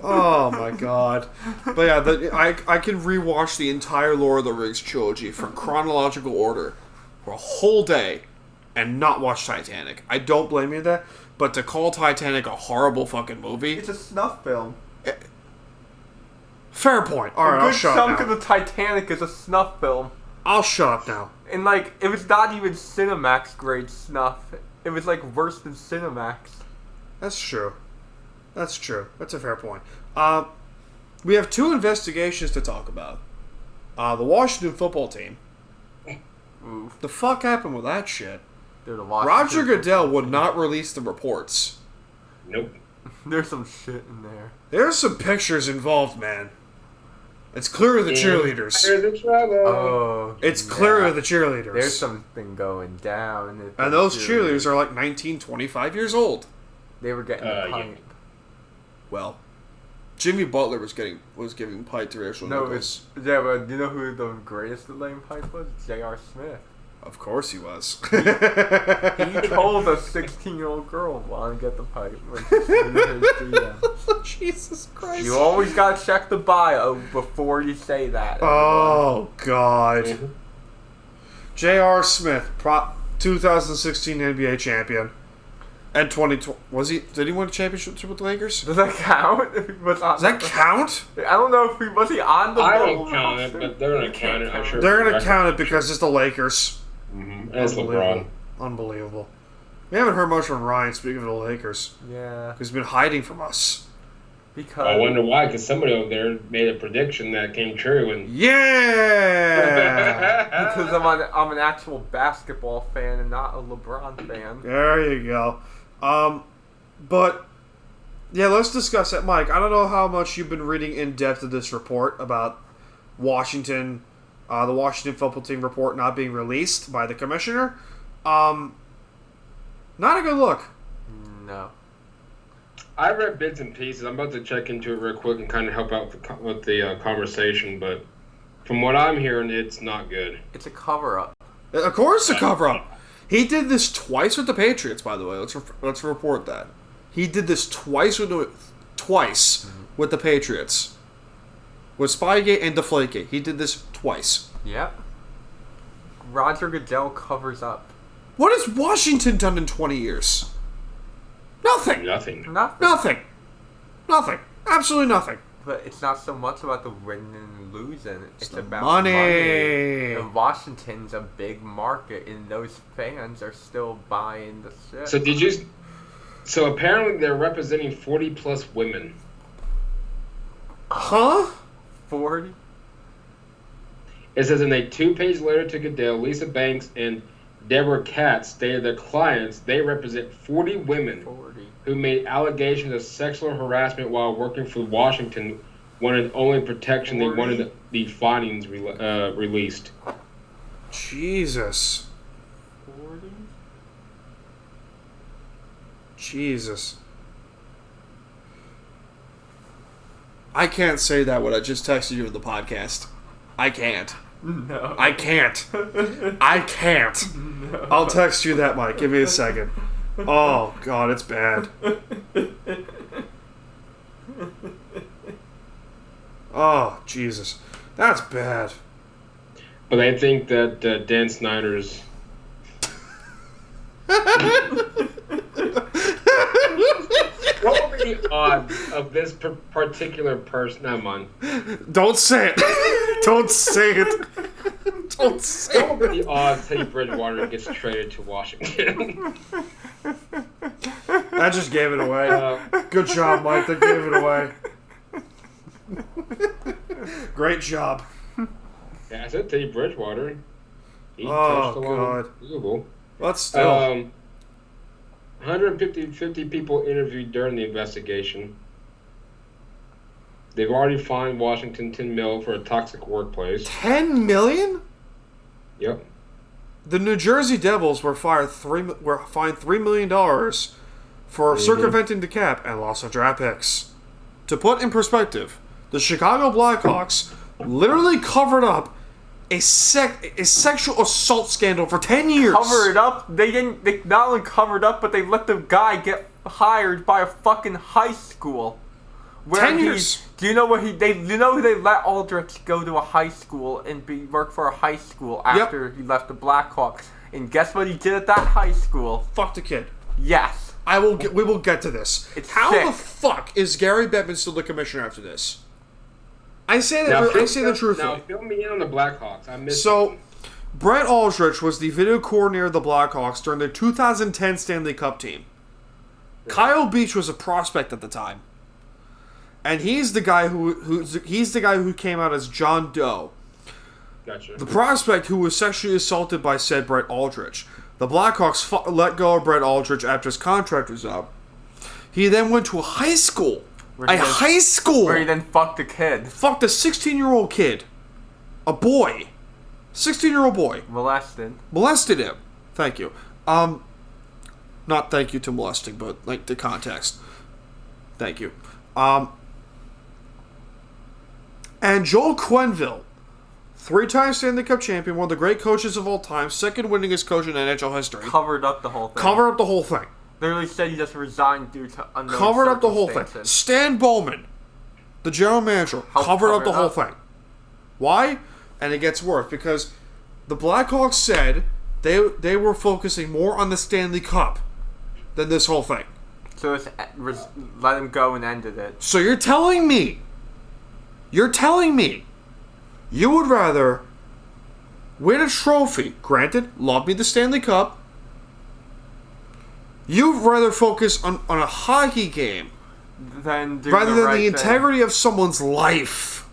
Oh my god. But yeah, I can rewatch the entire Lord of the Rings trilogy from chronological order for a whole day and not watch Titanic. I don't blame you that, but to call Titanic a horrible fucking movie... It's a snuff film. Fair point. Alright, I'll shut up now. A good chunk of the Titanic is a snuff film. I'll shut up now. And it was not even Cinemax grade snuff. It was worse than Cinemax. That's true. That's true. That's a fair point. We have two investigations to talk about. The Washington football team. Oof. The fuck happened with that shit? Dude, Roger Goodell would not release the reports. Nope. There's some shit in there. There's some pictures involved, man. It's clear the cheerleaders. Oh, it's clear the cheerleaders. There's something going down. And those cheerleaders are 19, 25 years old. They were getting a pipe. Yeah. Well, Jimmy Butler was giving pipe to Rachel Nichols. Yeah, but do you know who the greatest at laying pipe was? J.R. Smith. Of course he was. He told a 16-year-old girl want to get the pipe when she's in his DM. Jesus Christ. You always gotta check the bio before you say that. Oh, God. J.R. Smith, 2016 NBA champion. And 2020, did he win a championship with the Lakers? Does that count? Does that count? I don't know if was he on the I don't count it, but they're going to count it, I'm sure. They're going to count it because it's the Lakers. Mm-hmm. And it's LeBron. Unbelievable. We haven't heard much from Ryan, speaking of the Lakers. Yeah. Because he's been hiding from us. Because I wonder why, because somebody over there made a prediction that came true. And yeah! Because I'm an actual basketball fan and not a LeBron fan. There you go. But, yeah, let's discuss it. Mike, I don't know how much you've been reading in depth of this report about Washington, the Washington football team report not being released by the commissioner. Not a good look. No. I read bits and pieces. I'm about to check into it real quick and kind of help out with the conversation, but from what I'm hearing, it's not good. It's a cover-up. Of course it's a cover-up. He did this twice with the Patriots, by the way. Let's report that. He did this twice with the Patriots. With Spygate and Deflategate. He did this twice. Yep. Roger Goodell covers up. What has Washington done in 20 years? Nothing. Nothing. Nothing. Absolutely nothing. But it's not so much about the winning and losing. It's about money. And Washington's a big market, and those fans are still buying the shit. So apparently they're representing 40+ women. Huh? 40? It says in a 2-page letter to Goodell, Lisa Banks and Deborah Katz stated their clients, they represent 40 women who made allegations of sexual harassment while working for Washington, wanted only protection. 40? They wanted the findings released. Jesus. 40? Jesus. I can't say that what I just texted you in the podcast. I can't. No. I can't. I can't. No. I'll text you that, Mike. Give me a second. Oh, God, it's bad. Oh, Jesus. That's bad. But I think that Dan Snyder's... What would be the odds of this particular person? Never mind. Don't say it. Don't say it. Don't say What it. would be the odds Teddy Bridgewater gets traded to Washington? That just gave it away. Good job, Mike. That gave it away. Great job. Yeah, I said Teddy Bridgewater. He Oh, touched along God. field goal. Let's still. 150 people interviewed during the investigation. They've already fined Washington $10 million for a toxic workplace. $10 million? Yep. The New Jersey Devils were fined $3 million for circumventing the cap and loss of draft picks. To put in perspective, the Chicago Blackhawks literally covered up a sexual assault scandal for 10 years. Cover it up? They didn't. They not only covered up, but they let the guy get hired by a fucking high school. 10 years. Do you know what he? You know they let Aldrich go to a high school and work for a high school after he left the Blackhawks. And guess what he did at that high school? Fuck the kid. Yes. We will get to this. It's How sick. the fuck is Gary Bettman still the commissioner after this? I say the truth. Now, fill me in on the Blackhawks. I missed So, Brett Aldrich was the video coordinator of the Blackhawks during the 2010 Stanley Cup team. Yeah. Kyle Beach was a prospect at the time, and he's the guy who came out as John Doe, Gotcha. the prospect who was sexually assaulted by said Brett Aldrich. The Blackhawks let go of Brett Aldrich after his contract was up. He then went to a high school. Where he then fucked a kid. Fucked a 16-year-old kid. A boy. 16-year-old boy. Molested him. Thank you. Not thank you to molesting, but like the context. Thank you. And Joel Quenneville, 3-time Stanley Cup champion, one of the great coaches of all time, second winningest coach in NHL history. Covered up the whole thing. Literally said he just resigned due to unknown covered up the whole thing. circumstances. Stan Bowman, the general manager, covered up the whole thing. Why? And it gets worse because the Blackhawks said they were focusing more on the Stanley Cup than this whole thing. So it's let him go and ended it. So you're telling me you would rather win a trophy, granted, love me the Stanley Cup, you'd rather focus on a hockey game rather than the integrity of someone's life.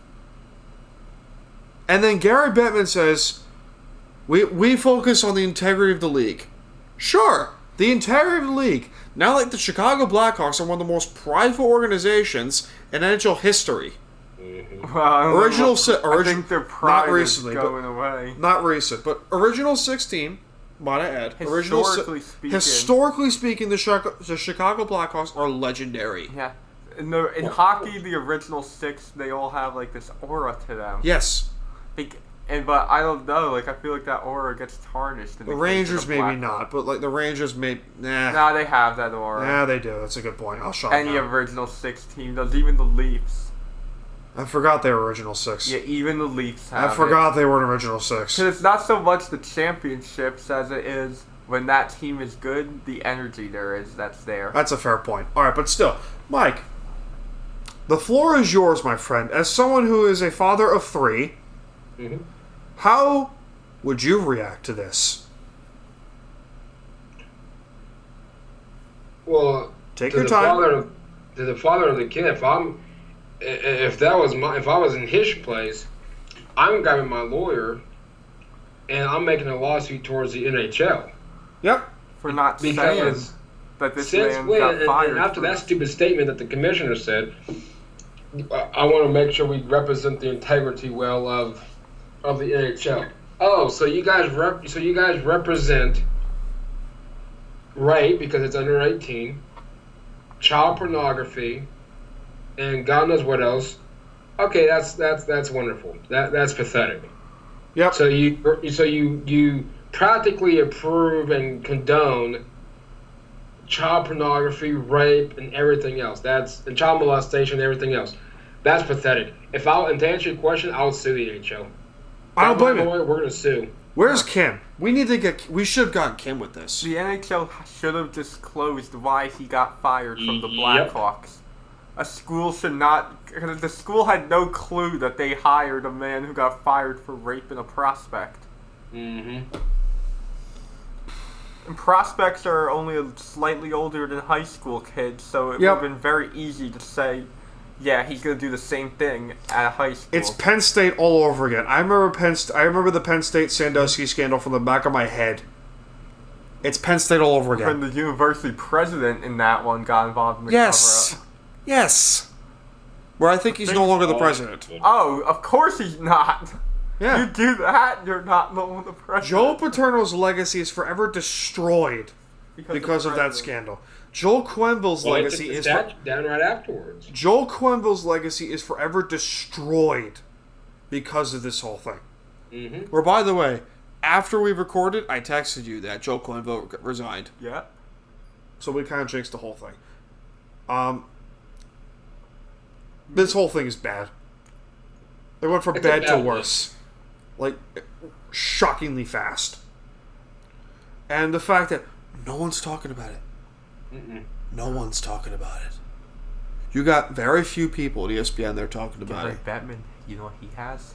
And then Gary Bettman says, we focus on the integrity of the league. Sure, the integrity of the league. Now, like the Chicago Blackhawks are one of the most prideful organizations in NHL history. Well, I think their pride not recently, is going away. Not recent, but original 16, might I add. Historically speaking, the Chicago Blackhawks are legendary. Yeah. In hockey, the original 6, they all have like this aura to them. Yes. But I don't know, like I feel like that aura gets tarnished. The Rangers maybe not, but like the Rangers may Nah, they have that aura. Yeah, they do. That's a good point. I'll shut Any original 6 team does, even the Leafs. I forgot they were original 6. Yeah, even the Leafs have I forgot they were an original 6. Because it's not so much the championships as it is when that team is good, the energy that's there. That's a fair point. All right, but still, Mike, the floor is yours, my friend. As someone who is a father of 3, how would you react to this? Well, take your time. To the father of the kid, if I was in his place, I'm grabbing my lawyer, and I'm making a lawsuit towards the NHL. Yep. For not saying that this man got fired. And after that stupid statement that the commissioner said, I want to make sure we represent the integrity well of the NHL. Oh, so you guys represent rape because it's under 18, child pornography, and God knows what else. Okay, that's wonderful. That's pathetic. Yep. So you practically approve and condone child pornography, rape, and everything else. And child molestation, and everything else. And to answer your question, I would sue the NHL. I don't blame you. We're going to sue. Where's Kim? We should have gotten Kim with this. The NHL should have disclosed why he got fired from the Blackhawks. A school should not, because the school had no clue that they hired a man who got fired for raping a prospect. Mm-hmm. And prospects are only slightly older than high school kids, so it would have been very easy to say, yeah, he's going to do the same thing at high school. It's Penn State all over again. I remember the Penn State Sandusky scandal from the back of my head. It's Penn State all over again. When the university president in that one got involved in the cover-up. Yes. Where I think he's no longer the president. Oh, of course he's not. Yeah. You do that, you're not no longer the president. Joel Paterno's legacy is forever destroyed because of that scandal. Joel Quenneville's legacy is down right afterwards. Joel Quenneville's legacy is forever destroyed because of this whole thing. Mm-hmm. Where, by the way, after we recorded, I texted you that Joel Quenneville resigned. Yeah. So we kind of jinxed the whole thing. This whole thing is bad. It went from bad to worse. Like, shockingly fast. And the fact that no one's talking about it. Mm-mm. No one's talking about it. You got very few people at ESPN there talking about it. Batman, you know what he has?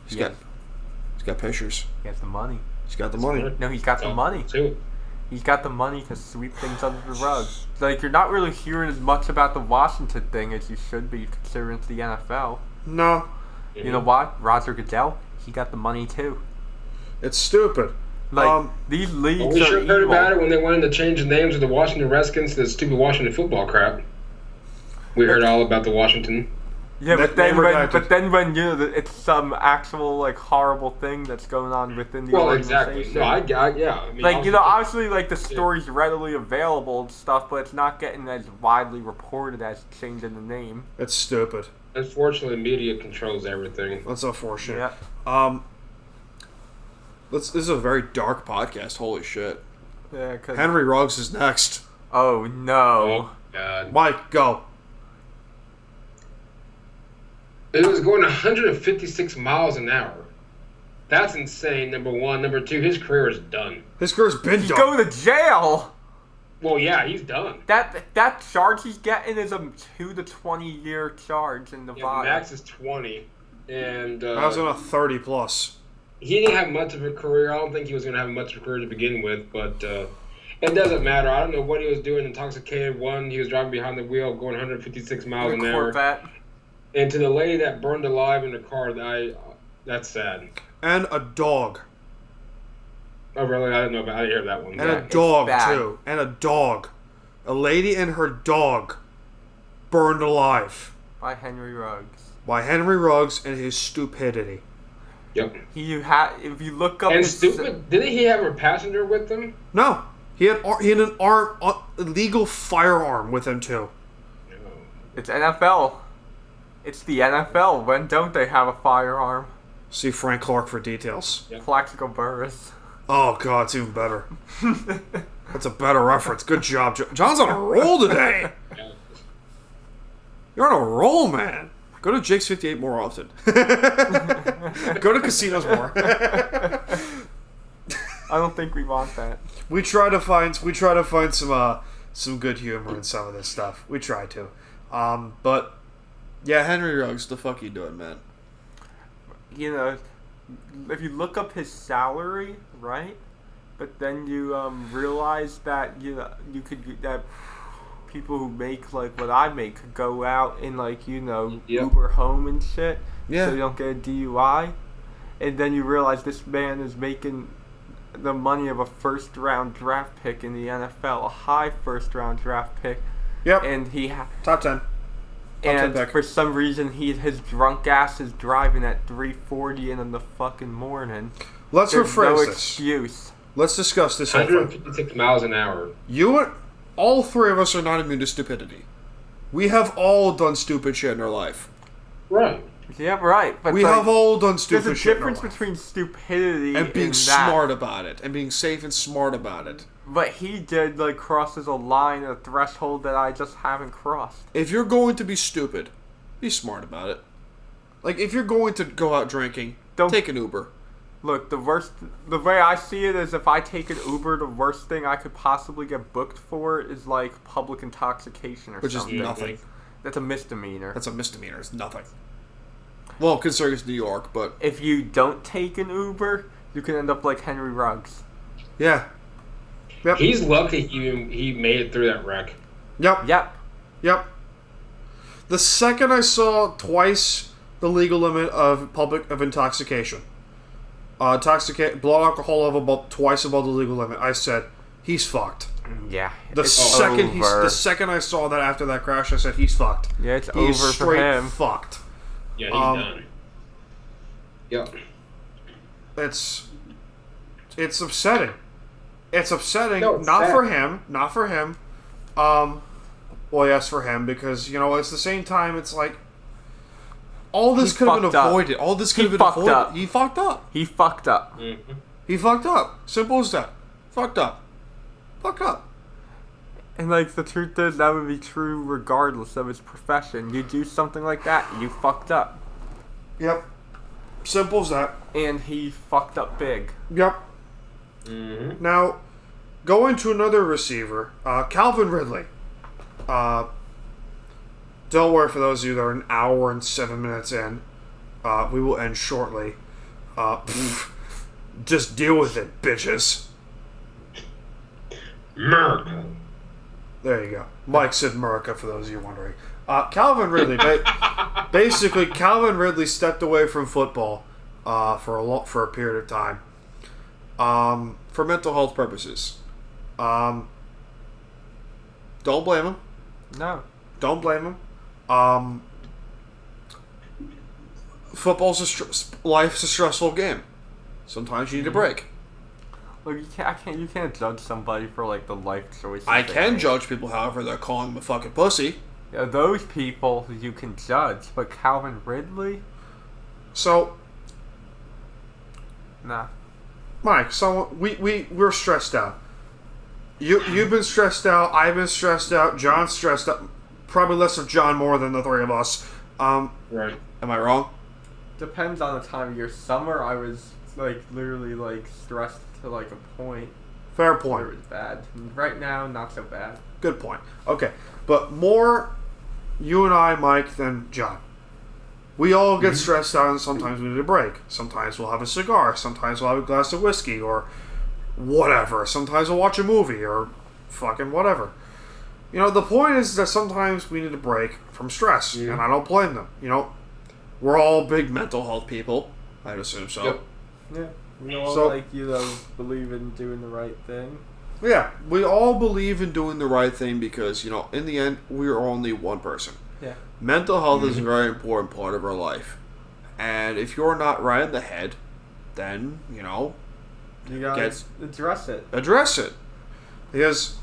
He's got pictures. He has the money. He's got the money. No, he's got the money. Too. He's got the money to sweep things under the rug. Like, you're not really hearing as much about the Washington thing as you should be, considering it's the NFL. No. You know why? Roger Goodell, he got the money too. It's stupid. Like, these leagues we are sure heard evil. about it when they wanted to change the names of the Washington Redskins to the stupid Washington football crap. We heard all about the Washington. Yeah, That but then when you know it's some actual like horrible thing that's going on within the organization. Exactly. No, yeah. I mean, like, you know, obviously, like, the story's readily available and stuff, but it's not getting as widely reported as changing the name. It's stupid. Unfortunately, media controls everything. That's unfortunate. Yeah. This is a very dark podcast. Holy shit. Yeah, cause... Henry Ruggs is next. Oh, no. Oh, God. Mike, go. It was going 156 miles an hour. That's insane, number one. Number two, his career is done. His career's been He's done. going to jail! Well, yeah, he's done. That charge he's getting is a 2 to 20 year charge in Nevada. Max is 20. And I was on a 30 plus. he didn't have much of a career. I don't think he was going to have much of a career to begin with, but it doesn't matter. I don't know what he was doing intoxicated. One, he was driving behind the wheel going 156 miles an hour. Corvette. And to the lady that burned alive in the car, that's sad. And a dog. Oh, really? I didn't know about. I didn't hear that one. And a dog, too. And a dog. A lady and her dog burned alive. By Henry Ruggs. By Henry Ruggs and his stupidity. Yep. If you look up And his, stupid. Didn't he have a passenger with him? No. He had an illegal firearm with him, too. No. It's NFL. It's the NFL. When don't they have a firearm? See Frank Clark for details. Yep. Plaxico Burress. Oh, God, it's even better. That's a better reference. Good job. John's on a roll today. You're on a roll, man. Go to Jake's 58 more often. Go to casinos more. I don't think we want that. We try to find some good humor in some of this stuff. We try to. But yeah, Henry Ruggs, the fuck you doing, man? You know, if you look up his salary, right? But then you realize that that people who make like what I make could go out and like Uber home and shit, Yeah. so you don't get a DUI, and then you realize this man is making the money of a first round draft pick in the NFL, a high first round draft pick. Yep. And he Top 10. and for some reason his drunk ass is driving at 3:40 in the fucking morning. Let's There's rephrase no this. excuse. Let's discuss this whole thing. 156 miles an hour. All three of us are not immune to stupidity. We have all done stupid shit in our life. Right. Yeah, right. But We have all done stupid there's a shit in our difference life. between stupidity And being that. smart about it. And being safe and smart about it. But he did, like, crosses a line, a threshold that I just haven't crossed. If you're going to be stupid, be smart about it. Like, if you're going to go out drinking, take an Uber. Look, the way I see it is if I take an Uber, the worst thing I could possibly get booked for is, like, public intoxication or Which something. is nothing. That's a misdemeanor. That's a misdemeanor. It's nothing. Well, considering it's New York, but... If you don't take an Uber, you can end up like Henry Ruggs. Yeah. Yep. He's lucky he made it through that wreck. Yep. The second I saw twice the legal limit of intoxication, blood alcohol level about twice above the legal limit, I said, he's fucked. Yeah. The second I saw that after that crash, I said, he's fucked. Yeah, it's He's over for him. Fucked. Yeah, he's done. Yep. It's upsetting. It's upsetting. No, it's not sad. for him. Not for him. Well, yes, for him, because, you know, it's the same time, it's like, all this could have been avoided. All this could have been avoided. He fucked up. He fucked up. Mm-hmm. He fucked up. Simple as that. Fucked up. Fucked up. And, like, the truth is, that would be true regardless of his profession. You do something like that, you fucked up. Yep. Simple as that. And he fucked up big. Yep. Mm-hmm. Now, going to another receiver, Calvin Ridley. Don't worry, for those of you that are an hour and 7 minutes in. We will end shortly. Just deal with it, bitches. America. There you go. Mike said America, for those of you wondering. Calvin Ridley, basically, Calvin Ridley stepped away from football for a period of time for mental health purposes. Don't blame him. No. Don't blame him. Life's a stressful game. Sometimes you need a break. Look, you can't judge somebody for, like, the life choices. I can judge people, however, they're calling him a fucking pussy. Yeah, those people you can judge, but Calvin Ridley? So, Nah. Mike, we're stressed out. You've been stressed out. I've been stressed out. John's stressed out. Probably less of John more than the three of us. Right. Am I wrong? Depends on the time of year. Summer, I was, like, literally, like, stressed to, like, a point. Fair Where point. it was bad. Right now, not so bad. Good point. Okay, but more you and I, Mike, than John. We all get stressed out, and sometimes we need a break. Sometimes we'll have a cigar. Sometimes we'll have a glass of whiskey, or whatever. Sometimes we'll watch a movie, or fucking whatever. You know, the point is that sometimes we need a break from stress, and I don't blame them. You know, we're all big mental health people. I'd assume so. Yep. Yeah. We all, So- like, you know, believe in doing the right thing. Yeah, we all believe in doing the right thing because, you know, in the end, we're only one person. Yeah. Mental health is a very important part of our life. And if you're not right in the head, then, you know, You gotta address it. address it. Because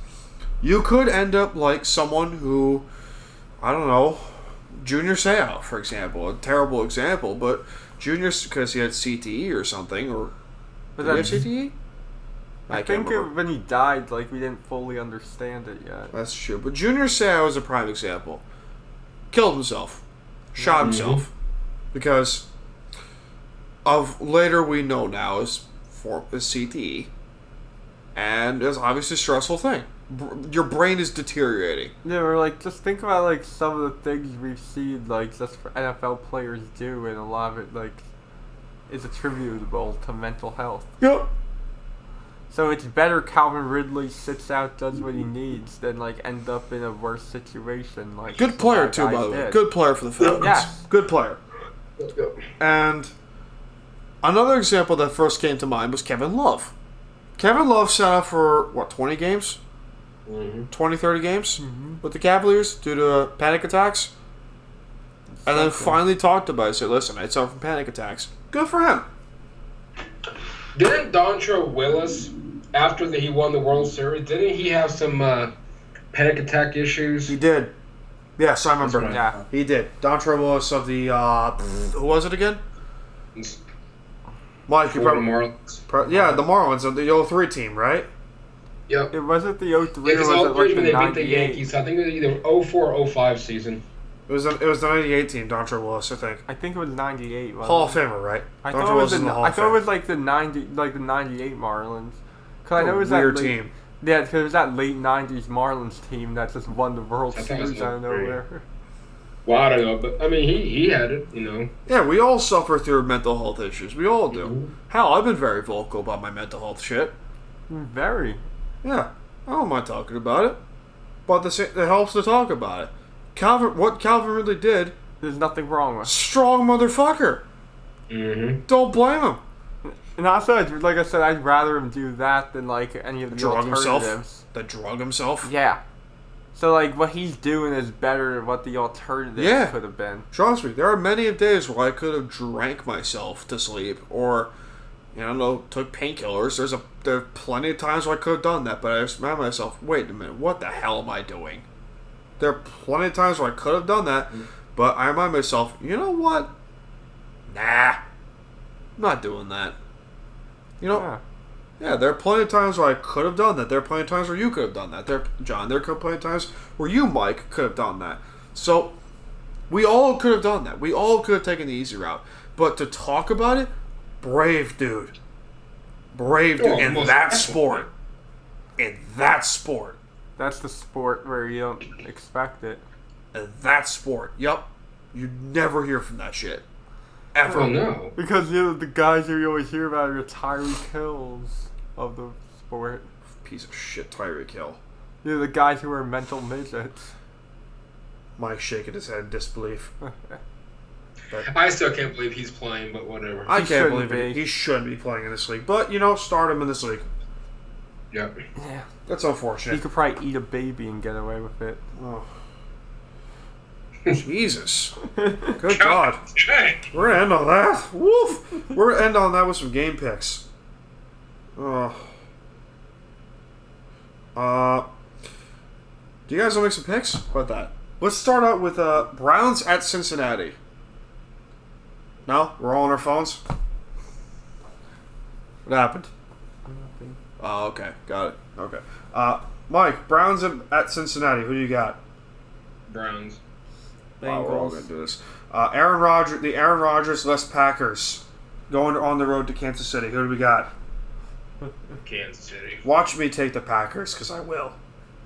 you could end up like someone who, I don't know, Junior Seau, for example. A terrible example, but Junior, because he had CTE or something, or... But Did he have that's- CTE? I think when he died, like, we didn't fully understand it yet. That's true. But Junior Seau is a prime example. Killed himself. Shot himself. Because of later we know now is CTE. And it's obviously a stressful thing. Your brain is deteriorating. Yeah, we're like, just think about, like, some of the things we've seen, like, just for NFL players do, and a lot of it, like, is attributable to mental health. Yep. So it's better Calvin Ridley sits out, does what he needs, than, like, end up in a worse situation. Like, Good player, too, by the way. Good player for the Falcons. Yes. Good player. Yep. And another example that first came to mind was Kevin Love. Kevin Love sat out for, 20 games? 20, 30 games with the Cavaliers due to panic attacks. And then finally talked about it. Said, listen, I suffer from panic attacks. Good for him. Didn't Dontre Willis, after he won the World Series, didn't he have some panic attack issues? He did. Yes, I remember. Right. Yeah. He did. Dontre Willis of the who was it again? Mike, you probably Marlins. yeah, the Marlins of the 03 team, right? Yep. It wasn't the 03 or Because was it all three like when the they beat the 98? Yankees. I think it was either 04 or 05 season. It was the 98 team, Dontre Willis, I think. I think it was 98. Hall of Famer, right? I Dontre thought it Willis was is in the Hall I of thought it Fame. was like the 98 Marlins. Cause I know it was weird that late, team. Yeah, because it was that late 90s Marlins team that just won the World I thought it was Series out of 03. nowhere. Well, I don't know, but I mean, he had it, you know. Yeah, we all suffer through mental health issues. We all do. Mhm. Hell, I've been very vocal about my mental health shit. Very. Yeah, I don't mind talking about it. But it helps to talk about it. What Calvin really did, There's nothing wrong with it. strong motherfucker. Mm-hmm. Don't blame him. And also, like I said, I'd rather him do that than like any of the Drug alternatives. himself. The drug himself. Yeah. So like what he's doing is better than what the alternatives could have been. Trust me, there are many days where I could have drank myself to sleep, or, you know, took painkillers. There are plenty of times where I could have done that, but I just remind myself, wait a minute, what the hell am I doing? There are plenty of times where I could have done that, but I remind myself, you know what? Nah, I'm not doing that. You know, yeah, there are plenty of times where I could have done that. There are plenty of times where you could have done that. There are plenty of times where you, Mike, could have done that. So, we all could have done that. We all could have taken the easy route. But to talk about it, brave dude. Brave dude in that sport. In that sport. That's the sport where you don't expect it. In that sport. Yup. You never hear from that shit. Ever. Oh, no. Because the guys you always hear about are the Tyreek Hills of the sport. Piece of shit, Tyreek Hill. The guys who are mental midgets. Mike shaking his head in disbelief. I still can't believe he's playing, but whatever. I He can't shouldn't believe it. be. He shouldn't be playing in this league. But, you know, start him in this league. Yep. Yeah. That's He unfortunate. could probably eat a baby and get away with it. Oh. Jesus. Good God. We're going to end on that. Woof. We're going to end on that with some game picks. Do you guys want to make some picks? How about that? Let's start out with Browns at Cincinnati. No? We're all on our phones? What happened? Oh, okay. Got it. Okay. Mike, Browns at Cincinnati. Who do you got? Browns. Wow, we're all going to do this. The Aaron Rodgers-less Packers going on the road to Kansas City. Who do we got? Kansas City. Watch me take the Packers, because I will.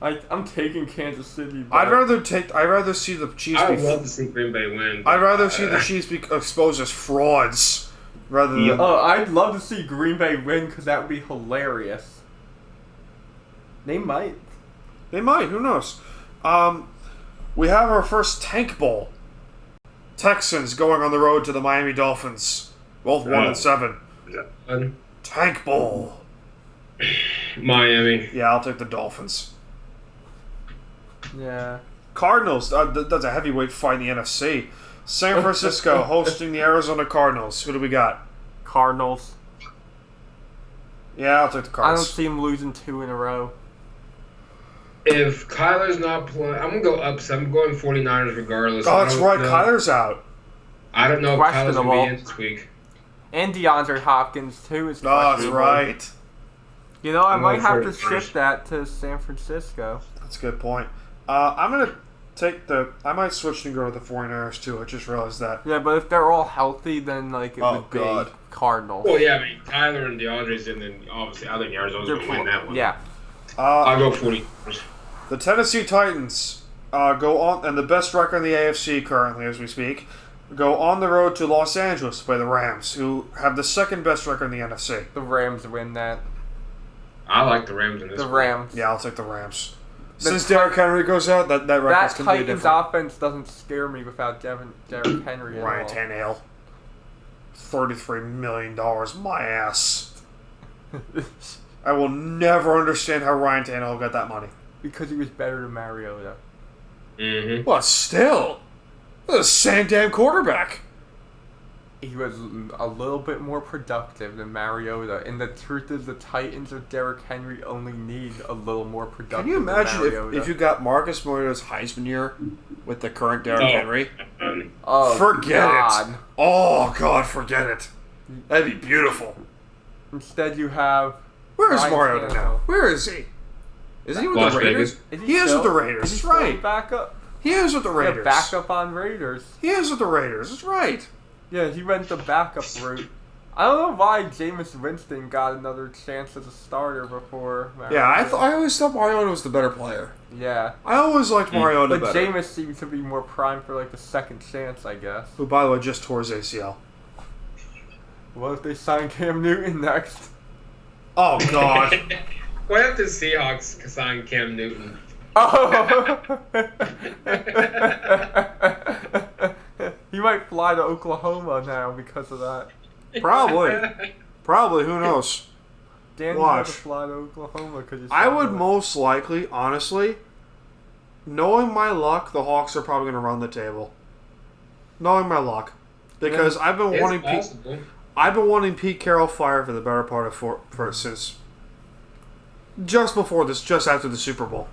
I'm taking Kansas City. But I'd rather see the Chiefs I be. would love to see Green Bay win. I'd rather see the Chiefs be exposed as frauds rather than. Oh, I'd love to see Green Bay win because that would be hilarious. They might. They might. Who knows? We have our first Tank Bowl. Texans going on the road to the Miami Dolphins, both 1-7. Tank Bowl. Miami. Yeah, I'll take the Dolphins. Yeah. Cardinals. That's a heavyweight fight in the NFC. San Francisco hosting the Arizona Cardinals. Who do we got? Cardinals. Yeah, I'll take the I don't Cardinals. see them losing 2 in a row. If Kyler's not playing, I'm going to go upset. I'm going 49ers regardless. Oh, that's right. Kyler's out. I don't know if Kyler's going to Questionable. be in this week. And DeAndre Hopkins, too, is Oh, that's questionable. right. You know, I I'm might going have to 41st. shift that to San Francisco. That's a good point. I'm going to take I might switch and go with the 49ers, too. I just realized that. Yeah, but if they're all healthy, then, like, it would be God. Cardinals. Well, yeah, I mean, Kyler and DeAndre's in, then obviously I think Arizona's going to win that one. Yeah. I'll go 49ers. The Tennessee Titans go on, and the best record in the AFC currently as we speak, go on the road to Los Angeles to play the Rams, who have the second best record in the NFC. The Rams win that. I like the Rams in this The one. Rams. Yeah, I'll take the Rams. Since Derrick Henry goes out, that record's That completely Titans different. offense doesn't scare me without Derrick Henry at Ryan all. Tannehill. $33 million, my ass. I will never understand how Ryan Tannehill got that money. Because he was better than Mariota. Mm-hmm. But still, the same damn quarterback. He was a little bit more productive than Mariota. And the truth is the Titans with Derrick Henry only need a little more productive Can you imagine than Mariota. if you got Marcus Mariota's Heisman year with the current Derrick Henry. Oh, Forget God. it. Oh, God, forget it. That'd be beautiful. Instead, you have. Where is Ryan Mariota Tannehill. now? Where is he? Is he with Las the Raiders? Vegas. He is with the Raiders. Is he That's still right. Backup. He is with the Yeah, Raiders. backup on Raiders. He is with the Raiders. That's right. Yeah, he went the backup route. I don't know why Jameis Winston got another chance as a starter before. Yeah, I always thought Mariota was the better player. Yeah. I always liked Mariota But better. Jameis seems to be more primed for like the second chance, I guess. Who, by the way, just tore his ACL. What if they sign Cam Newton next? Oh, God. What if the Seahawks sign Cam Newton? Oh! He might fly to Oklahoma now because of that. Probably. Who knows? Danny's Watch. about to fly to Oklahoma because I would most likely, honestly, knowing my luck, the Hawks are probably going to run the table. Knowing my luck, because I've been wanting Pete Carroll fired for the better part of since just before this, just after the Super Bowl,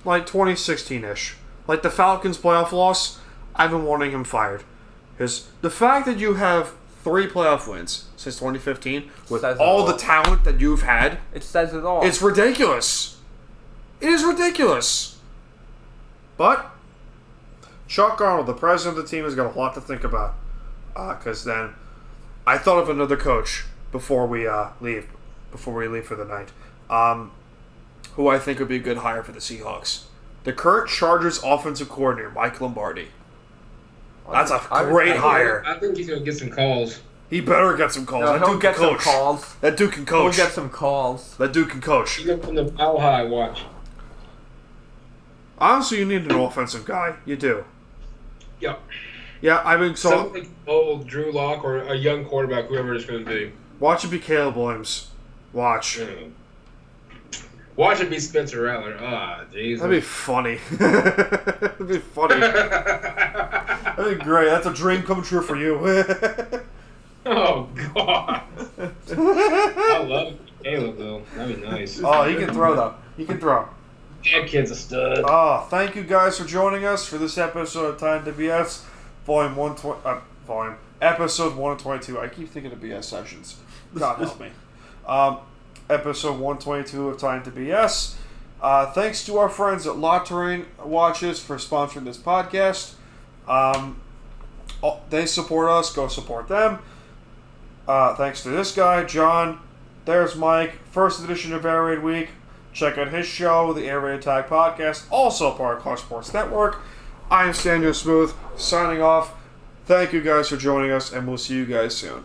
like 2016-ish, like the Falcons' playoff loss. I've been wanting him fired because the fact that you have 3 playoff wins since 2015 with all the talent that you've had, it says it all. it's ridiculous. It is ridiculous. But Chuck Arnold, the president of the team, has got a lot to think about. Because then I thought of another coach before we leave for the night, who I think would be a good hire for the Seahawks. The current Chargers offensive coordinator, Mike Lombardi. That's a great hire. I think he's going to get some calls. He better get some calls. No, That he'll dude get can some coach. calls. That dude can coach. He'll get some calls. That dude can coach. You go from the Mile High, watch. Honestly, you need an offensive guy. You do. Yep. Yeah, I mean, so Something like old Drew Lock or a young quarterback, whoever it's going to be. watch it be Caleb Williams. Watch. Yeah. Watch it be Spencer Rattler. Ah, Jesus. That'd be funny. That'd be funny. That'd be great. That's a dream come true for you. Oh, God. I love Caleb, though. That'd be nice. Oh, he can throw though. He can throw. That kid's a stud. Oh, thank you guys for joining us for this episode of Time to BS, episode 122. I keep thinking of BS sessions. God help me. Episode 122 of Time to BS. Thanks to our friends at La Terrain Watches for sponsoring this podcast. They support us. Go support them. Thanks to this guy, John. There's Mike. First edition of Air Raid Week. Check out his show, the Air Raid Attack Podcast, also part of Clutch Sports Network. I am Daniel Smooth, signing off. Thank you guys for joining us, and we'll see you guys soon.